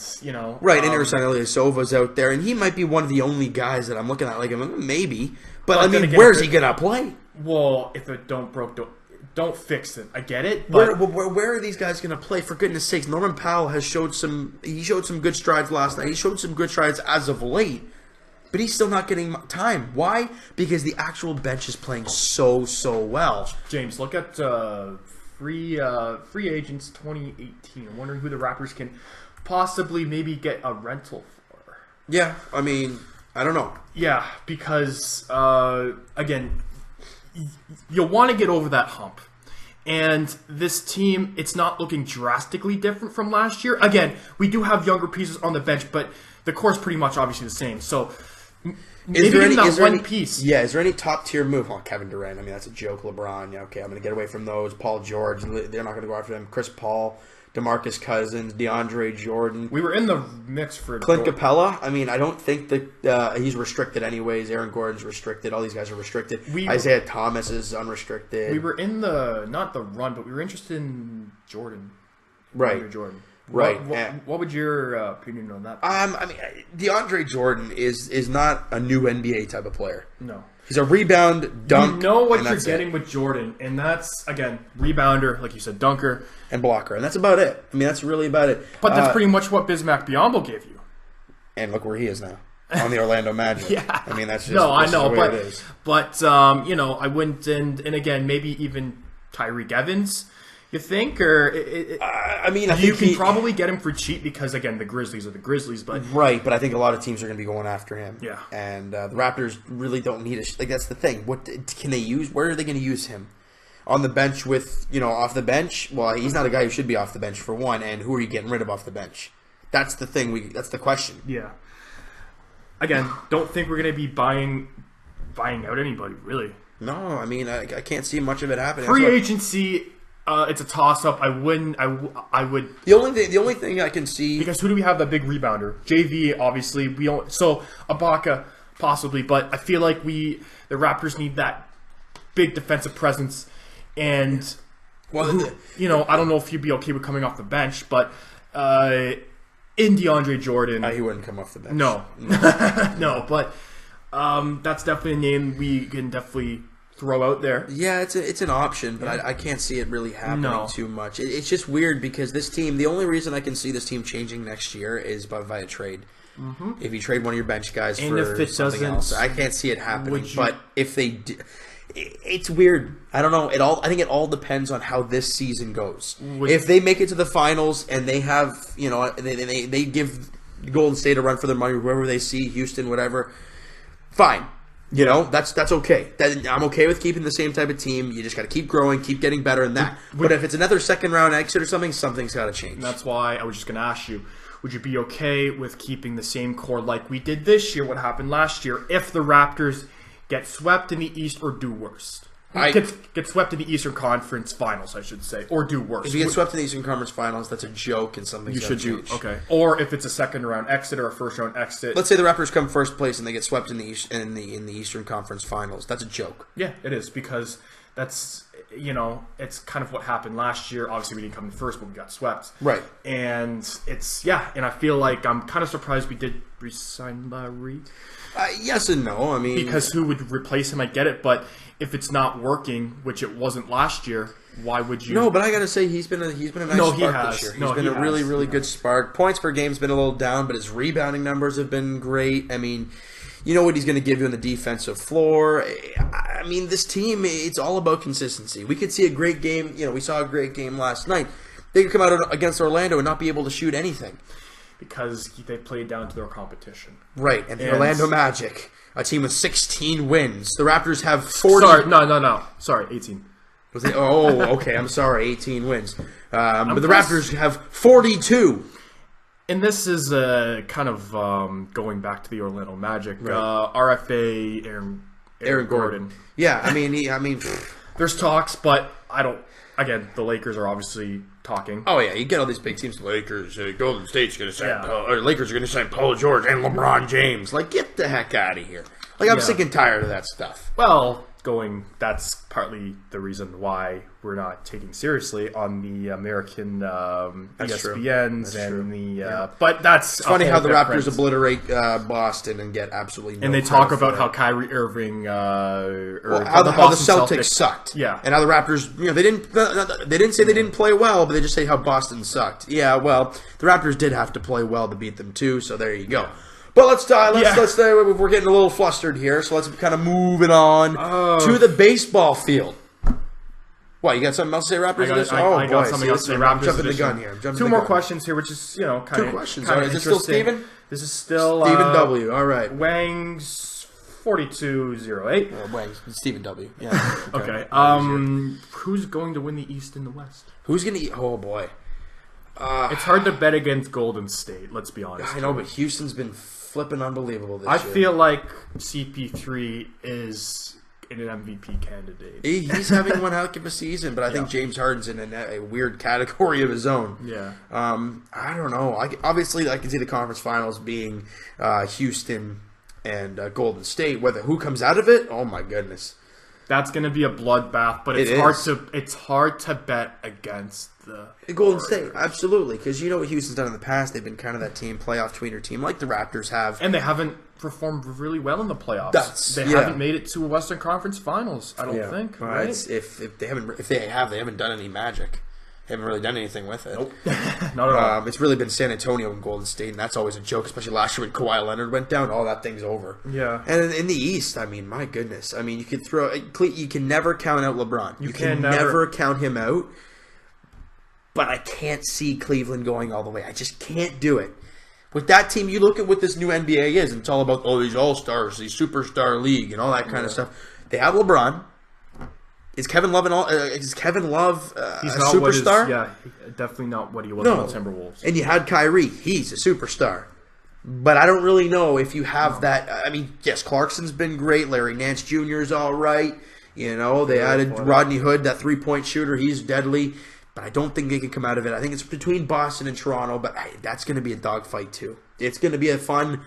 S1: right. And Ersan Ilyasova's out there, and he might be one of the only guys that I'm looking at. Like, maybe, but I mean, where's he going to play?
S2: Well, if it don't fix it. I get it. But
S1: where are these guys going to play? For goodness sakes, Norman Powell has showed some good strides last night. He showed some good strides as of late, but he's still not getting time. Why? Because the actual bench is playing so well.
S2: James, look at free agents 2018. I'm wondering who the Raptors can possibly maybe get a rental for.
S1: Yeah, I mean, I don't know.
S2: Yeah, because again, you'll want to get over that hump. And this team, it's not looking drastically different from last year. Again, we do have younger pieces on the bench, but the core is pretty much obviously the same. So maybe that one piece.
S1: Yeah, is there any top tier move? Oh, Kevin Durant. I mean, that's a joke. LeBron. Yeah, okay, I'm going to get away from those. Paul George. They're not going to go after them. Chris Paul. DeMarcus Cousins, DeAndre Jordan.
S2: We were in the mix for
S1: Clint Capella. I mean, I don't think that he's restricted anyways. Aaron Gordon's restricted. All these guys are restricted. Isaiah Thomas is unrestricted.
S2: We were in not the run, but we were interested in Jordan.
S1: Right.
S2: Jordan.
S1: Right.
S2: What would your opinion on that be?
S1: I mean, DeAndre Jordan is not a new NBA type of player.
S2: No.
S1: He's a rebound, dunk.
S2: You know what you're getting with Jordan, and that's, again, rebounder, like you said, dunker.
S1: And blocker, and that's about it. I mean, that's really about it.
S2: But that's pretty much what Bismack Biyombo gave you.
S1: And look where he is now, on the Orlando Magic.
S2: Yeah.
S1: I mean, that's just,
S2: I know,
S1: the way it is.
S2: But I wouldn't, and again, maybe even Tyreek Evans, you think? Or
S1: I mean, I
S2: think
S1: you
S2: can probably get him for cheap because, again, the Grizzlies are the Grizzlies. But
S1: right, but I think a lot of teams are going to be going after him.
S2: Yeah.
S1: And the Raptors really don't need like, that's the thing. What can they use? Where are they going to use him? On the bench with, off the bench? Well, he's not a guy who should be off the bench, for one, and who are you getting rid of off the bench? That's the thing. That's the question.
S2: Yeah. Again, don't think we're going to be buying out anybody, really.
S1: No, I mean, I can't see much of it happening.
S2: Free agency... it's a toss-up. I would.
S1: The only thing I can see,
S2: because who do we have that big rebounder? JV, obviously. We don't. So Ibaka, possibly, but I feel like the Raptors need that big defensive presence. And
S1: well,
S2: I don't know if you'd be okay with coming off the bench, but in DeAndre Jordan.
S1: He wouldn't come off the bench.
S2: No. No, but that's definitely a name we can definitely throw out there.
S1: Yeah, it's an option, but I can't see it really happening too much. It's just weird because this team, the only reason I can see this team changing next year is via trade. Mm-hmm. If you trade one of your bench guys for something else, I can't see it happening. But if they do, it's weird. I don't know. I think it all depends on how this season goes. If they make it to the finals and they have, they give Golden State a run for their money, whoever they see, Houston, whatever, fine. That's okay. I'm okay with keeping the same type of team. You just got to keep growing, keep getting better in that. But if it's another second round exit or something, something's got to change.
S2: That's why I was just going to ask you, would you be okay with keeping the same core like we did this year, what happened last year, if the Raptors get swept in the East or do worse? Get swept in the Eastern Conference Finals, I should say, or do worse.
S1: If you get swept in the Eastern Conference Finals, that's a joke and something you should do.
S2: Okay, or if it's a second round exit or a first round exit.
S1: Let's say the Raptors come first place and they get swept in the Eastern Conference Finals. That's a joke.
S2: Yeah, it is, because that's it's kind of what happened last year. Obviously, we didn't come in first, but we got swept.
S1: Right.
S2: And and I feel like I'm kind of surprised we did re-sign Larry.
S1: Yes and no. I mean,
S2: because who would replace him? I get it, but if it's not working, which it wasn't last year, why would you?
S1: No, but I gotta say he's been a nice spark this year. He's been a really good spark. Points per game's been a little down, but his rebounding numbers have been great. I mean, you know what he's going to give you on the defensive floor. I mean, this team, it's all about consistency. We could see a great game. We saw a great game last night. They could come out against Orlando and not be able to shoot anything.
S2: Because they played down to their competition.
S1: Right, and the Orlando Magic, a team with 16 wins. The Raptors have 40.
S2: Sorry, 18.
S1: Was it? Oh, okay, I'm sorry, 18 wins. But the Raptors have 42.
S2: And this is kind of going back to the Orlando Magic.
S1: Right.
S2: RFA Aaron Gordon.
S1: Yeah, I mean,
S2: there's talks, but I don't. Again, the Lakers are obviously talking.
S1: Oh yeah, you get all these big teams. Lakers, Golden State's going to sign, or Lakers are going to sign Paul George and LeBron James. Like, get the heck out of here. Like, I'm sick and tired of that stuff.
S2: Well, that's partly the reason why we're not taking seriously on the American ESPNs but that's
S1: funny how the Raptors obliterate Boston and get absolutely no.
S2: And they talk about how Kyrie Irving,
S1: how the Celtics sucked.
S2: Yeah,
S1: and how the Raptors, they didn't say they didn't play well, but they just say how Boston sucked. Yeah, well, the Raptors did have to play well to beat them too. So there you go. But let's we're getting a little flustered here, so let's kind of moving on to the baseball field. What, you got something else to say, Raptors?
S2: I got something else to say, Raptors.
S1: I'm jumping the gun here.
S2: Two more questions here, which is, kind of
S1: two questions. Is it still Steven?
S2: This is still
S1: Steven W. All right.
S2: Wang's 4208.
S1: Wang's Steven W. Yeah.
S2: Okay. Who's going to win the East and the West?
S1: Who's going to eat? Oh boy.
S2: It's hard to bet against Golden State. Let's be honest.
S1: I know, but Houston's been flipping unbelievable this year.
S2: I feel like CP3 is an MVP candidate.
S1: He's having one heck of a season, but I think James Harden's in a weird category of his own.
S2: Yeah.
S1: I don't know. Obviously, I can see the conference finals being Houston and Golden State. Who comes out of it? Oh my goodness.
S2: That's going to be a bloodbath, but it's hard to bet against the
S1: Golden State. Absolutely, because you know what Houston's done in the past. They've been kind of that playoff tweener team, like the Raptors have,
S2: and they haven't performed really well in the playoffs. They haven't made it to a Western Conference Finals. I don't think. Right?
S1: If they haven't done any magic. They haven't really done anything with it.
S2: Nope. Not at all.
S1: It's really been San Antonio and Golden State, and that's always a joke, especially last year when Kawhi Leonard went down. All that thing's over.
S2: Yeah.
S1: And in the East, I mean, my goodness. I mean, you can never count out LeBron. You can never count him out. But I can't see Cleveland going all the way. I just can't do it. With that team, you look at what this new NBA is, and it's all about, these all-stars, these superstar league, and all that kind of stuff. They have LeBron. Is Kevin Love He's a superstar?
S2: Definitely not what he was on the Timberwolves.
S1: And you had Kyrie. He's a superstar. But I don't really know if you have that. I mean, yes, Clarkson's been great. Larry Nance Jr. is all right. They added Rodney Hood, that three-point shooter. He's deadly. But I don't think they can come out of it. I think it's between Boston and Toronto, but that's going to be a dogfight too. It's going to be a fun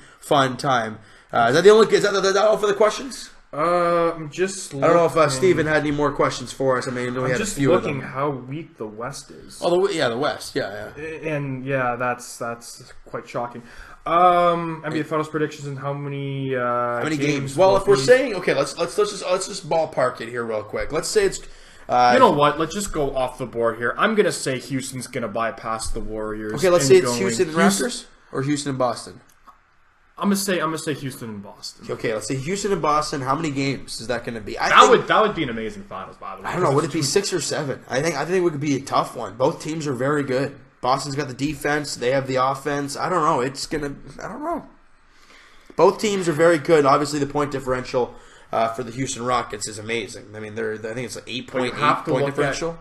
S1: time. Is that all for the questions?
S2: I'm just
S1: I don't know if Steven had any more questions for us. I mean, we
S2: I'm
S1: had
S2: just
S1: a few
S2: looking
S1: of them.
S2: how weak the West is.
S1: Oh, the West. Yeah.
S2: And yeah, that's quite shocking. NBA Finals predictions and how many
S1: games? Well, if we're saying let's just ballpark it here real quick. Let's say it's
S2: you know what? Let's just go off the board here. I'm gonna say Houston's gonna bypass the Warriors.
S1: Okay, let's say it's Houston and Raptors or Houston and Boston.
S2: I'm gonna say Houston and Boston.
S1: Okay, let's say Houston and Boston. How many games is that going to be?
S2: That would be an amazing finals, by the way.
S1: I don't know. Would it be 6 or 7? I think it would be a tough one. Both teams are very good. Boston's got the defense. They have the offense. I don't know. I don't know. Both teams are very good. Obviously, the point differential for the Houston Rockets is amazing. I mean, I think it's like 8.8 point differential.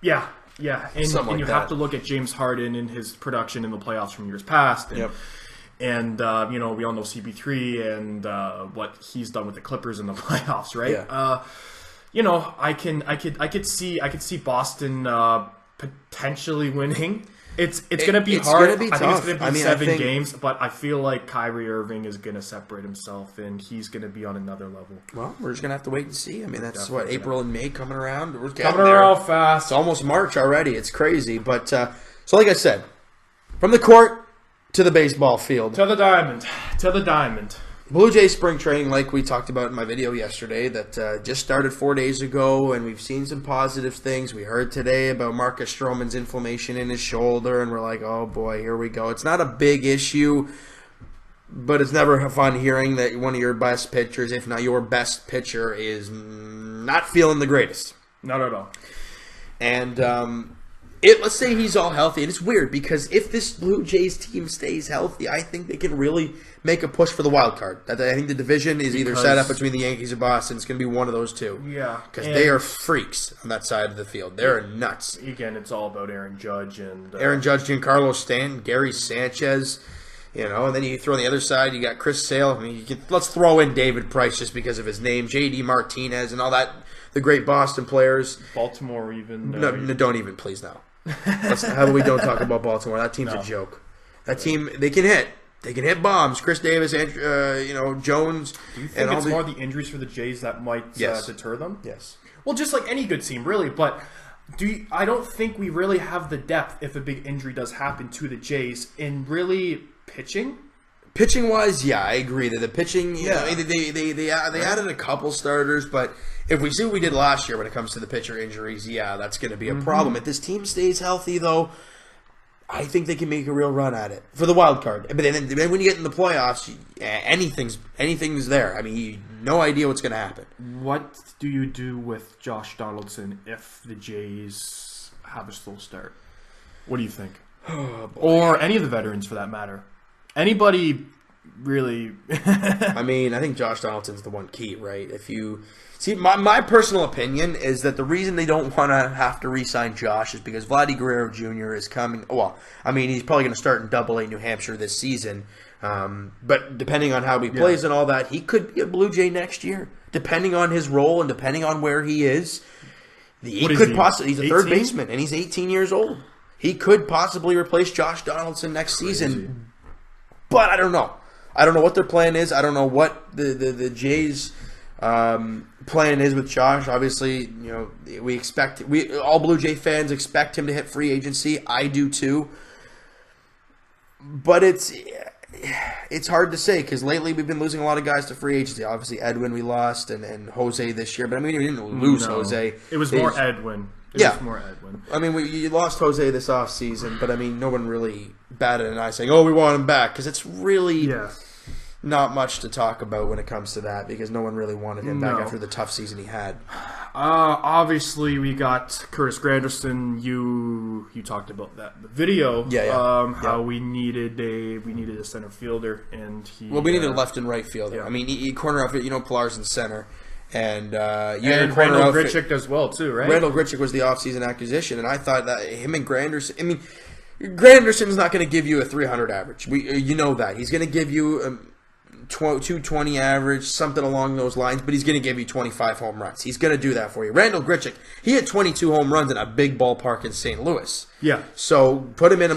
S2: Yeah, and you have to look at James Harden and his production in the playoffs from years past. And,
S1: yep.
S2: And we all know CP3 and what he's done with the Clippers in the playoffs, right?
S1: Yeah.
S2: I could see Boston potentially winning. It's going to be hard.
S1: Gonna be tough.
S2: I think it's going to be 7 games, but I feel like Kyrie Irving is going to separate himself, and he's going to be on another level.
S1: Well, we're just going to have to wait and see. I mean, that's April and May coming around. We're
S2: coming around fast.
S1: It's almost March already. It's crazy. But so like I said, from the court to the baseball field.
S2: To the diamond.
S1: Blue Jays spring training, like we talked about in my video yesterday, that just started 4 days ago, and we've seen some positive things. We heard today about Marcus Stroman's inflammation in his shoulder, and we're like, oh boy, here we go. It's not a big issue, but it's never fun hearing that one of your best pitchers, if not your best pitcher, is not feeling the greatest.
S2: Not at all.
S1: And let's say he's all healthy, and it's weird because if this Blue Jays team stays healthy, I think they can really make a push for the wild card. I think the division is either set up between the Yankees and Boston. It's going to be one of those two.
S2: Yeah,
S1: because they are freaks on that side of the field. They're nuts.
S2: Again, it's all about Aaron Judge and
S1: Giancarlo Stanton, Gary Sanchez. And then you throw on the other side, you got Chris Sale. I mean, let's throw in David Price just because of his name, J.D. Martinez, and all that. The great Boston players.
S2: Baltimore even.
S1: No, don't even, please, now. How about we don't talk about Baltimore? That team's a joke. That team, they can hit. They can hit bombs. Chris Davis, Jones.
S2: Do you think it's more the injuries for the Jays that might deter them?
S1: Yes.
S2: Well, just like any good team, really. But I don't think we really have the depth if a big injury does happen to the Jays in really pitching.
S1: Pitching wise, yeah, I agree that the pitching. They added a couple starters, but if we see what we did last year when it comes to the pitcher injuries, that's going to be a problem. If this team stays healthy, though, I think they can make a real run at it for the wild card. But then when you get in the playoffs, anything's there. I mean, no idea what's going to happen.
S2: What do you do with Josh Donaldson if the Jays have a slow start? What do you think? Or any of the veterans, for that matter. Anybody really?
S1: I mean, I think Josh Donaldson's the one key, right? If you see, my personal opinion is that the reason they don't want to have to re-sign Josh is because Vladdy Guerrero Jr. is coming. Well, I mean, he's probably going to start in Double-A New Hampshire this season. But depending on how he plays and all that, he could be a Blue Jay next year, depending on his role and depending on where he is. He could possibly. He's a third baseman, and he's 18 years old. He could possibly replace Josh Donaldson next season. But I don't know. I don't know what their plan is. I don't know what the Jays' plan is with Josh. Obviously, all Blue Jay fans expect him to hit free agency. I do too. But it's hard to say because lately we've been losing a lot of guys to free agency. Obviously, Edwin we lost and Jose this year. But I mean, we didn't lose Jose.
S2: It was more Edwin. It was more Edwin.
S1: I mean, you lost Jose this offseason, but I mean, no one really batted an eye saying, "Oh, we want him back," because it's really not much to talk about when it comes to that because no one really wanted him back after the tough season he had.
S2: Obviously, we got Curtis Granderson. You talked about that in the video. How we needed a center fielder, and we
S1: needed a left and right fielder. Yeah. I mean, corner outfit. Pilar's in center. And
S2: Randall Grichuk as well, too, right?
S1: Randall Grichuk was the offseason acquisition, and I thought that him and Granderson... I mean, Granderson's not going to give you a 300 average. You know that. He's going to give you a 220 average, something along those lines, but he's going to give you 25 home runs. He's going to do that for you. Randall Grichuk, he had 22 home runs in a big ballpark in St. Louis.
S2: Yeah.
S1: So put him in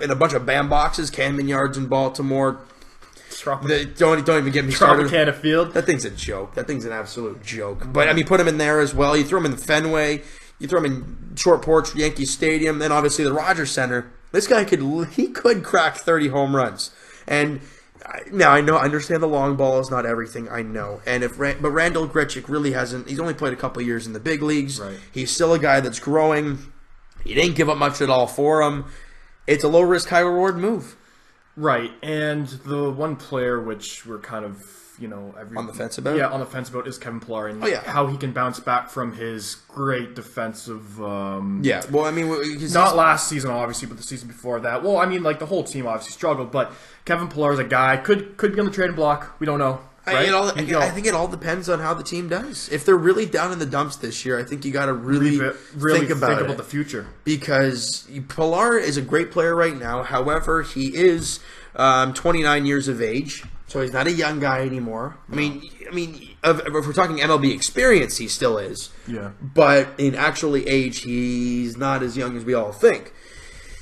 S1: a bunch of bandboxes, Camden Yards in Baltimore... Don't even get me started.
S2: Tropicana Field.
S1: That thing's a joke. That thing's an absolute joke. But, I mean, put him in there as well. You throw him in the Fenway. You throw him in Short Porch, Yankee Stadium. Then, obviously, the Rogers Center. This guy could crack 30 home runs. And now, I understand the long ball is not everything. I know. But Randall Grichuk really hasn't. He's only played a couple years in the big leagues.
S2: Right.
S1: He's still a guy that's growing. He didn't give up much at all for him. It's a low-risk, high-reward move.
S2: Right, and the one player which we're kind of,
S1: on the fence about?
S2: Yeah, on the fence about is Kevin Pillar, and how he can bounce back from his great defensive...
S1: yeah, well, I mean...
S2: Not last season, obviously, but the season before that. Well, I mean, the whole team obviously struggled, but Kevin Pillar is a guy, could be on the trading block, we don't know. Right?
S1: I think it all depends on how the team does. If they're really down in the dumps this year, I think you got to really think about
S2: the future.
S1: Because Pilar is a great player right now. However, he is 29 years of age, so he's not a young guy anymore. I mean, if we're talking MLB experience, he still is.
S2: Yeah.
S1: But in actually age, he's not as young as we all think.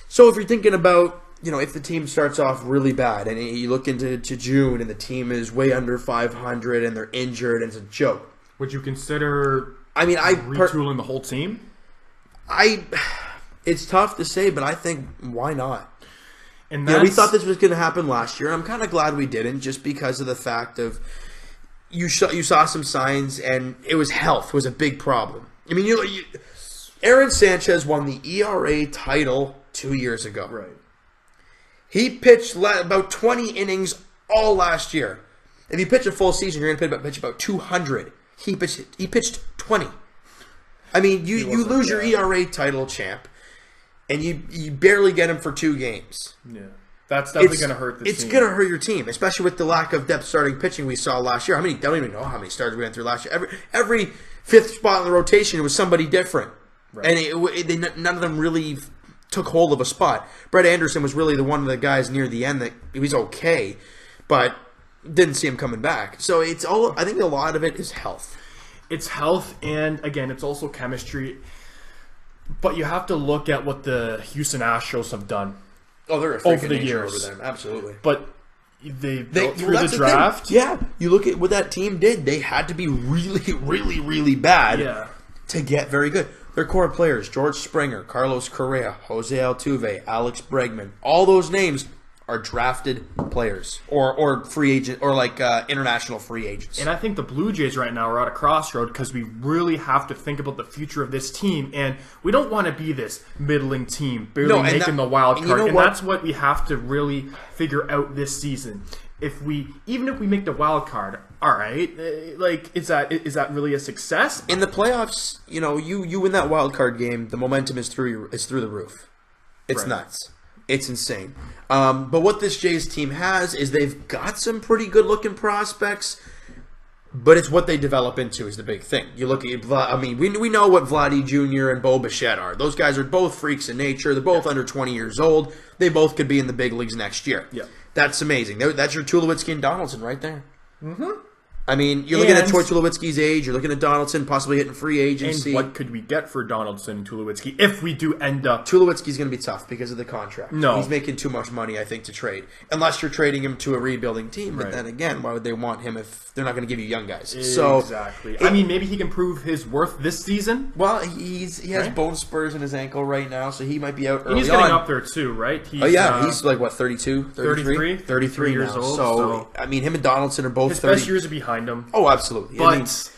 S1: So if you're thinking about, if the team starts off really bad and you look into June and the team is way under 500 and they're injured and it's a joke.
S2: Would you consider retooling the whole team?
S1: It's tough to say, but I think why not?
S2: And
S1: we thought this was going to happen last year, and I'm kind of glad we didn't, just because of the fact of you saw some signs, and health was a big problem. I mean, Aaron Sanchez won the ERA title 2 years ago.
S2: Right.
S1: He pitched about 20 innings all last year. If you pitch a full season, you're going to pitch about 200. He pitched 20. I mean, you lose your ERA title champ, and you barely get him for 2 games.
S2: Yeah, that's definitely going to hurt the team.
S1: It's going to hurt your team, especially with the lack of depth starting pitching we saw last year. I don't even know how many starters we went through last year. Every fifth spot in the rotation was somebody different, right. And none of them really took hold of a spot. Brett Anderson was really one of the guys near the end that he was okay, but didn't see him coming back. So I think a lot of it is health.
S2: It's health, and again, it's also chemistry. But you have to look at what the Houston Astros have done.
S1: Oh, they're a
S2: over the
S1: nature
S2: years,
S1: over them, absolutely.
S2: But they built through the draft.
S1: Yeah, you look at what that team did. They had to be really, really, really bad to get very good. Their core players, George Springer, Carlos Correa, Jose Altuve, Alex Bregman, all those names are drafted players or free agent or international free agents.
S2: And I think the Blue Jays right now are at a crossroad because we really have to think about the future of this team, and we don't want to be this middling team barely making the wild card. And that's what we have to really figure out this season. Even if we make the wild card, all right, is that really a success?
S1: In the playoffs, you win that wild card game, the momentum is through the roof. It's nuts. It's insane. But what this Jays team has is they've got some pretty good-looking prospects, but it's what they develop into is the big thing. You look at we know what Vladdy Jr. and Bo Bichette are. Those guys are both freaks in nature. They're both under 20 years old. They both could be in the big leagues next year.
S2: Yeah.
S1: That's amazing. That's your Tulowitzki and Donaldson right there. Mm-hmm. I mean, you're looking at Troy Tulowitzki's age. You're looking at Donaldson possibly hitting free agency.
S2: And what could we get for Donaldson and Tulowitzki if we do end up...
S1: Tulowitzki's going to be tough because of the contract.
S2: No.
S1: He's making too much money, I think, to trade. Unless you're trading him to a rebuilding team. But then again, why would they want him if they're not going to give you young guys?
S2: Exactly. Maybe he can prove his worth this season.
S1: Well, he has bone spurs in his ankle right now, so he might be out early on.
S2: He's getting up there too, right?
S1: He's 32, 33? 33
S2: years old.
S1: So, him and Donaldson are both 30.
S2: His best years are behind him.
S1: Oh, absolutely.
S2: But,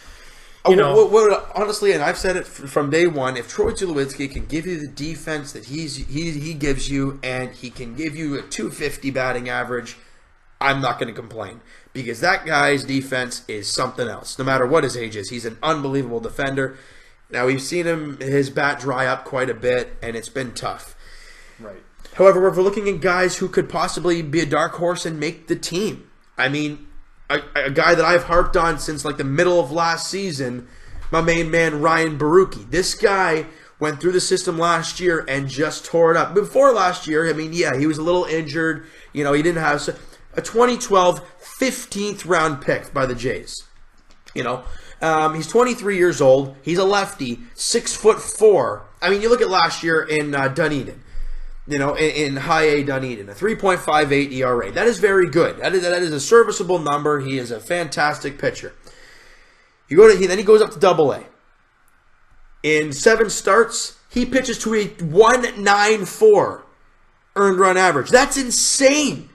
S1: honestly, and I've said it from day one, if Troy Tulowitzki can give you the defense that he gives you, and he can give you a 250 batting average, I'm not going to complain. Because that guy's defense is something else. No matter what his age is, he's an unbelievable defender. Now, we've seen his bat dry up quite a bit, and it's been tough.
S2: Right.
S1: However, if we're looking at guys who could possibly be a dark horse and make the team, a guy that I've harped on since the middle of last season, my main man Ryan Baruki. This guy went through the system last year and just tore it up. Before last year, he was a little injured. He didn't have a 2012 15th round pick by the Jays. He's 23 years old. He's a lefty, 6'4". You look at last year in Dunedin. in high A Dunedin, a 3.58 ERA. That is very good. That is a serviceable number. He is a fantastic pitcher. Then he goes up to Double A. In 7 starts, he pitches to a 1.94 earned run average. That's insane.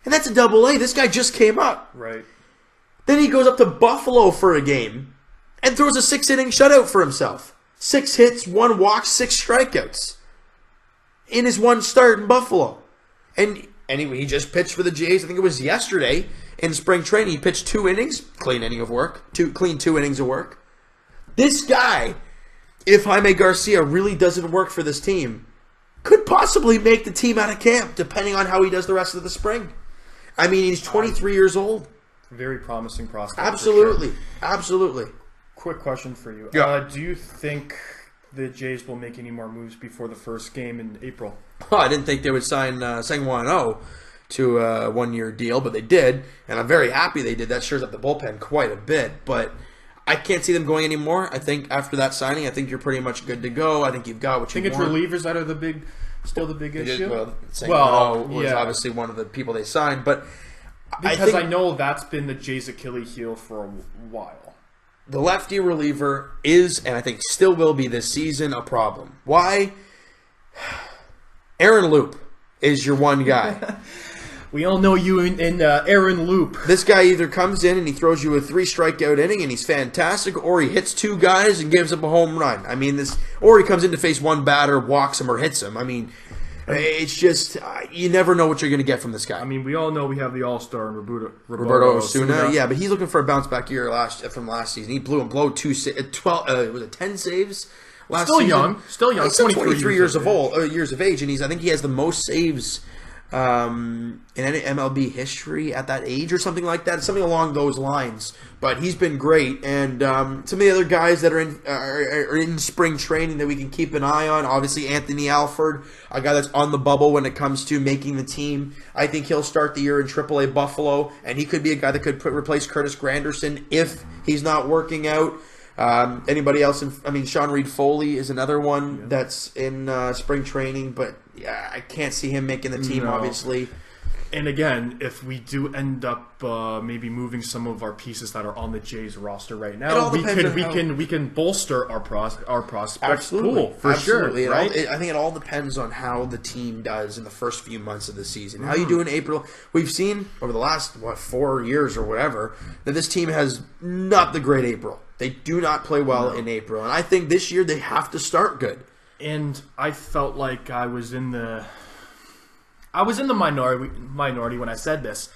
S1: And that's a Double A. This guy just came up.
S2: Right.
S1: Then he goes up to Buffalo for a game and throws a 6-inning shutout for himself. 6 hits, 1 walk, 6 strikeouts in his 1 start in Buffalo. And anyway, he just pitched for the Jays. I think it was yesterday in spring training. He pitched 2 innings, clean 2 innings of work. This guy, if Jaime Garcia really doesn't work for this team, could possibly make the team out of camp, depending on how he does the rest of the spring. I mean, he's 23 years old.
S2: Very promising prospect.
S1: Absolutely.
S2: For sure.
S1: Absolutely.
S2: Quick question for you.
S1: Yeah.
S2: Do you think the Jays will make any more moves before the first game in April?
S1: Oh, I didn't think they would sign Sang-Wan-Oh to a 1-year deal, but they did, and I'm very happy they did. That shores up the bullpen quite a bit, but I can't see them going anymore. I think after that signing, I think you're pretty much good to go. I think you've got what you want.
S2: I think it's relievers that are still the big issue.
S1: Sang-Wan-Oh was obviously one of the people they signed, but
S2: because I know that's been the Jays' Achilles heel for a while.
S1: The lefty reliever is, and I think still will be this season, a problem. Why? Aaron Loop is your one guy.
S2: We all know you in Aaron Loop.
S1: This guy either comes in and he throws you a 3-strikeout inning and he's fantastic, or he hits 2 guys and gives up a home run. I mean, or he comes in to face 1 batter, walks him, or hits him. I mean, it's just, you never know what you're going to get from this guy.
S2: I mean, we all know we have the all-star in
S1: Roberto Osuna. Yeah, but he's looking for a bounce-back year from last season. He blew 10 saves last season?
S2: Still young.
S1: He's 23 years of age, and I think he has the most saves in any MLB history at that age or something like that. Something along those lines. But he's been great, and some of the other guys that are in spring training that we can keep an eye on. Obviously, Anthony Alford, a guy that's on the bubble when it comes to making the team. I think he'll start the year in AAA Buffalo, and he could be a guy that could replace Curtis Granderson if he's not working out. Anybody else? Sean Reed Foley is another one that's in spring training, but yeah, I can't see him making the team, obviously.
S2: And again, if we do end up maybe moving some of our pieces that are on the Jays roster right now, we can bolster our prospect pool for sure. Right?
S1: I think it all depends on how the team does in the first few months of the season. How you do in April? We've seen over the last 4 years or whatever that this team has not the great April. They do not play well in April, and I think this year they have to start good.
S2: And I felt like I was in the minority when I said this,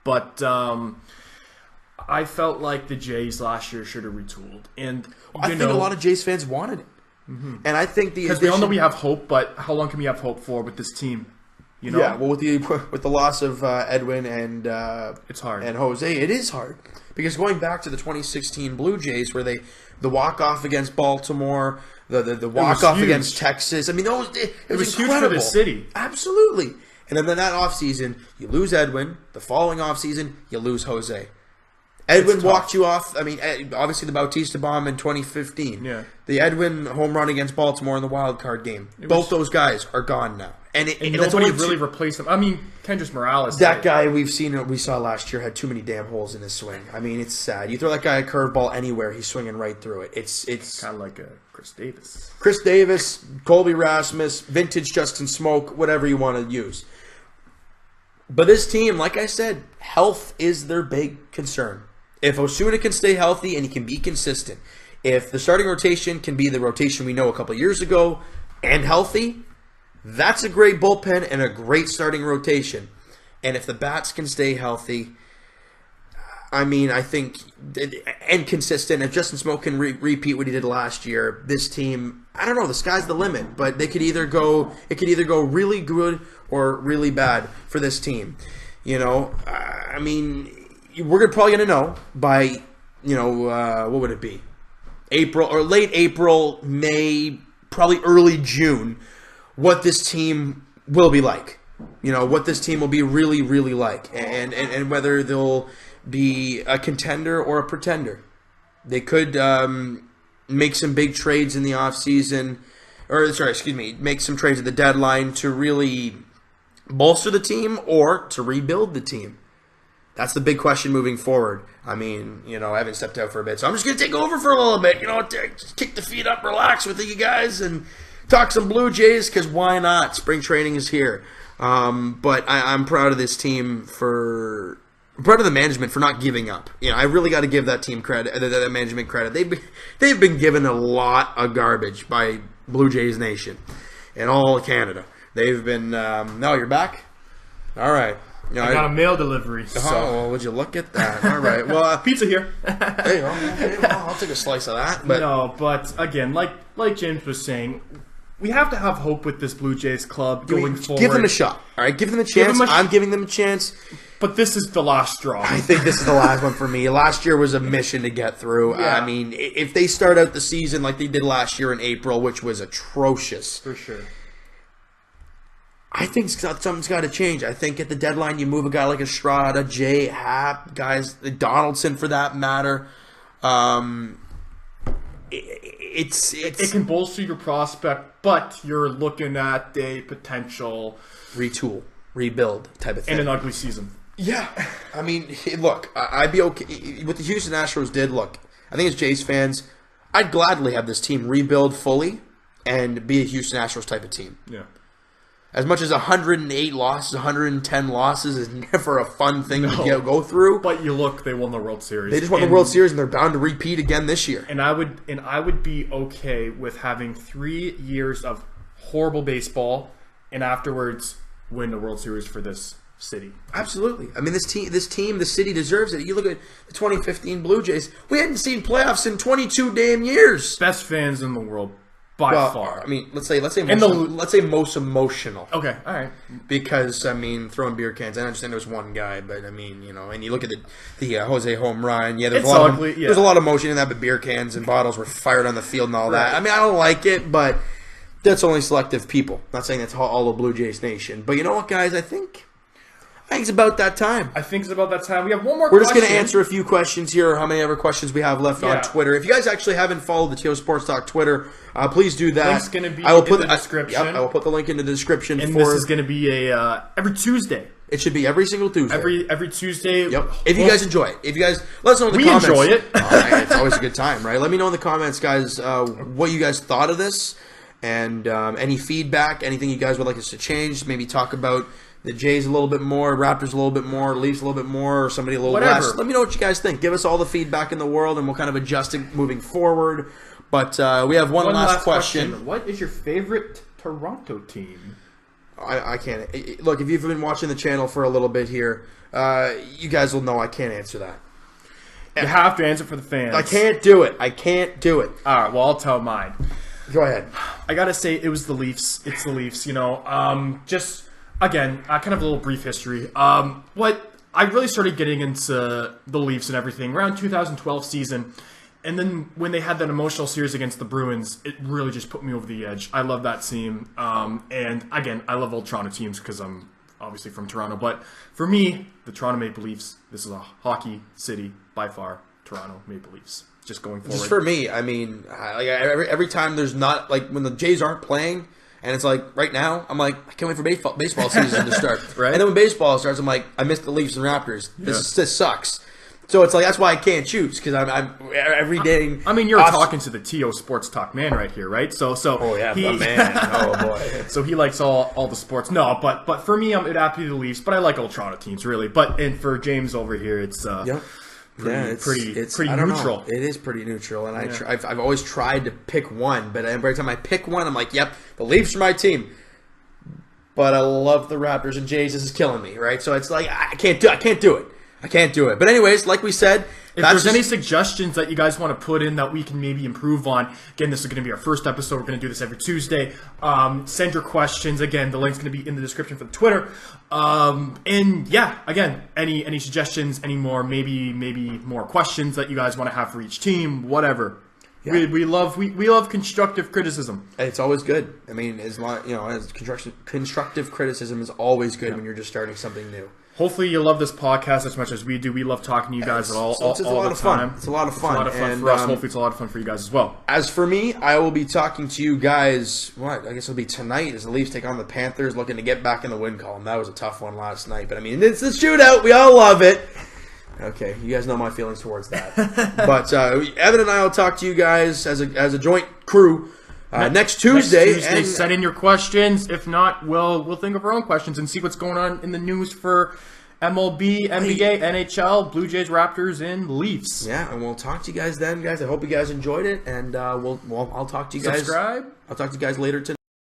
S2: but I felt like the Jays last year should have retooled. And
S1: I think a lot of Jays fans wanted it, and I think
S2: because we all know we have hope, but how long can we have hope for with this team? You know?
S1: Yeah, well, with the loss of Edwin and
S2: it's hard,
S1: and Jose, it is hard because going back to the 2016 Blue Jays, where the walk off against Baltimore, the walk off against Texas. I mean, it was
S2: huge for the city.
S1: Absolutely. And then that offseason, you lose Edwin. The following offseason, you lose Jose. Edwin walked you off. I mean, obviously the Bautista bomb in 2015.
S2: Yeah.
S1: The Edwin home run against Baltimore in the wild card game. Both those guys are gone now. And
S2: nobody really replaced them. I mean, Kendrys Morales.
S1: That guy we saw last year had too many damn holes in his swing. I mean, it's sad. You throw that guy a curveball anywhere, he's swinging right through it. It's
S2: kind of like Chris Davis.
S1: Chris Davis, Colby Rasmus, vintage Justin Smoke, whatever you want to use. But this team, like I said, health is their big concern. If Osuna can stay healthy and he can be consistent, if the starting rotation can be the rotation we know a couple years ago and healthy, that's a great bullpen and a great starting rotation. And if the bats can stay healthy, I mean, I think, and consistent, if Justin Smoke can repeat what he did last year, this team, I don't know, the sky's the limit. But it could either go really good or really bad for this team. You know, I mean, we're probably going to know by, what would it be? April or late April, May, probably early June, what this team will be like. What this team will be really, really like. And whether they'll be a contender or a pretender. They could make some big trades in the offseason make some trades at the deadline to really bolster the team or to rebuild the team? That's the big question moving forward. I mean, I haven't stepped out for a bit, so I'm just going to take over for a little bit. Just kick the feet up, relax with you guys, and talk some Blue Jays, because why not? Spring training is here. But I'm proud of this team I'm proud of the management for not giving up. I really got to give that team credit, that management credit. They've been given a lot of garbage by Blue Jays Nation and all of Canada. They've been. No, you're back. All right.
S2: I got a mail delivery.
S1: So. Oh, well, would you look at that? All right. Well,
S2: pizza here.
S1: There you go. Okay, well, I'll take a slice of that. But.
S2: No, but again, like James was saying, we have to have hope with this Blue Jays club going forward.
S1: Give them a shot. All right, give them a chance. I'm giving them a chance.
S2: But this is the last straw.
S1: I think this is the last one for me. Last year was a mission to get through. Yeah. I mean, if they start out the season like they did last year in April, which was atrocious.
S2: For sure.
S1: I think something's got to change. I think at the deadline you move a guy like Estrada, Jay Happ, guys, Donaldson for that matter.
S2: It can bolster your prospect, but you're looking at a potential
S1: retool, rebuild type of thing.
S2: And an ugly season.
S1: Yeah. I mean, look, I'd be okay. What the Houston Astros did, look, I think as Jays fans, I'd gladly have this team rebuild fully and be a Houston Astros type of team.
S2: Yeah.
S1: As much as 108 losses, 110 losses is never a fun thing to go through.
S2: But you look, they won the World Series.
S1: They just won the World Series, and they're bound to repeat again this year.
S2: And I would be okay with having 3 years of horrible baseball, and afterwards win the World Series for this city.
S1: Absolutely. I mean, this team, the city deserves it. You look at the 2015 Blue Jays. We hadn't seen playoffs in 22 damn years.
S2: Best fans in the world. By far.
S1: I mean, let's say most emotional.
S2: Okay, all right.
S1: Because I mean, throwing beer cans. I understand there was one guy, but I mean, and you look at the Jose home run. Yeah, there's a lot of emotion in that, but beer cans and bottles were fired on the field and all that. I mean, I don't like it, but that's only selective people. I'm not saying that's all of Blue Jays Nation, but you know what, guys? I think it's about that time.
S2: We have one more question.
S1: We're just going to answer a few questions here, or how many other questions we have left on Twitter. If you guys actually haven't followed the TO Sports Talk Twitter, please do that.
S2: Link's going to be in the description.
S1: I will put the link in the description.
S2: And this is going to be every Tuesday.
S1: It should be every single Tuesday.
S2: Every Tuesday.
S1: Yep. If you guys enjoy it. If you guys, let us know in the comments.
S2: We enjoy it.
S1: It's always a good time, right? Let me know in the comments, guys, what you guys thought of this. And any feedback, anything you guys would like us to change. Maybe talk about the Jays a little bit more, Raptors a little bit more, Leafs a little bit more, or somebody a little less. Let me know what you guys think. Give us all the feedback in the world, and we'll kind of adjust it moving forward. But we have one last question.
S2: What is your favorite Toronto team?
S1: I can't. Look, if you've been watching the channel for a little bit here, you guys will know I can't answer that.
S2: You have to answer for the fans.
S1: I can't do it.
S2: All right, well, I'll tell mine.
S1: Go ahead.
S2: I got to say, it was the Leafs. It's the Leafs, just... Again, kind of a little brief history. What I really started getting into the Leafs and everything around 2012 season, and then when they had that emotional series against the Bruins, it really just put me over the edge. I love that team, and again, I love all Toronto teams because I'm obviously from Toronto. But for me, the Toronto Maple Leafs, this is a hockey city by far. Toronto Maple Leafs. Just going forward.
S1: Just for me, I mean, every time there's not when the Jays aren't playing. And it's like, right now, I'm like, I can't wait for baseball season to start.
S2: Right?
S1: And then when baseball starts, I'm like, I miss the Leafs and Raptors. This sucks. So it's like, that's why I can't choose, because I'm every day.
S2: I mean, you're talking to the TO Sports Talk man right here, right? So
S1: oh, yeah, the man. Oh, boy.
S2: So he likes all the sports. No, but for me, it'd have to be the Leafs, but I like all Toronto teams, really. And for James over here, it's...
S1: Yep.
S2: It's pretty
S1: neutral. It is pretty neutral, and I've always tried to pick one, but every time I pick one, I'm like, yep, the Leafs are my team. But I love the Raptors and Jays. This is killing me, right? So it's like I can't do it. But anyways, like we said,
S2: if there's any suggestions that you guys want to put in that we can maybe improve on, again, this is going to be our first episode. We're going to do this every Tuesday. Send your questions. Again, the link's going to be in the description for the Twitter. And yeah, again, any suggestions, any more, maybe more questions that you guys want to have for each team, whatever. Yeah. We love constructive criticism.
S1: It's always good. I mean, as constructive criticism is always good when you're just starting something new.
S2: Hopefully you love this podcast as much as we do. We love talking to you guys all
S1: It's a lot
S2: the
S1: of fun.
S2: time.
S1: It's a lot of fun.
S2: It's a lot of fun
S1: And,
S2: for us. Hopefully it's a lot of fun for you guys as well.
S1: As for me, I will be talking to you guys, I guess it'll be tonight as the Leafs take on the Panthers, looking to get back in the win column. That was a tough one last night. But, I mean, it's the shootout. We all love it. Okay, you guys know my feelings towards that. But Evan and I will talk to you guys as a joint crew next Tuesday.
S2: And send in your questions. If not, we'll think of our own questions and see what's going on in the news for MLB, NBA, NHL, Blue Jays, Raptors, and Leafs.
S1: Yeah, and we'll talk to you guys then, guys. I hope you guys enjoyed it, and I'll talk to you guys.
S2: Subscribe.
S1: I'll talk to you guys later tonight.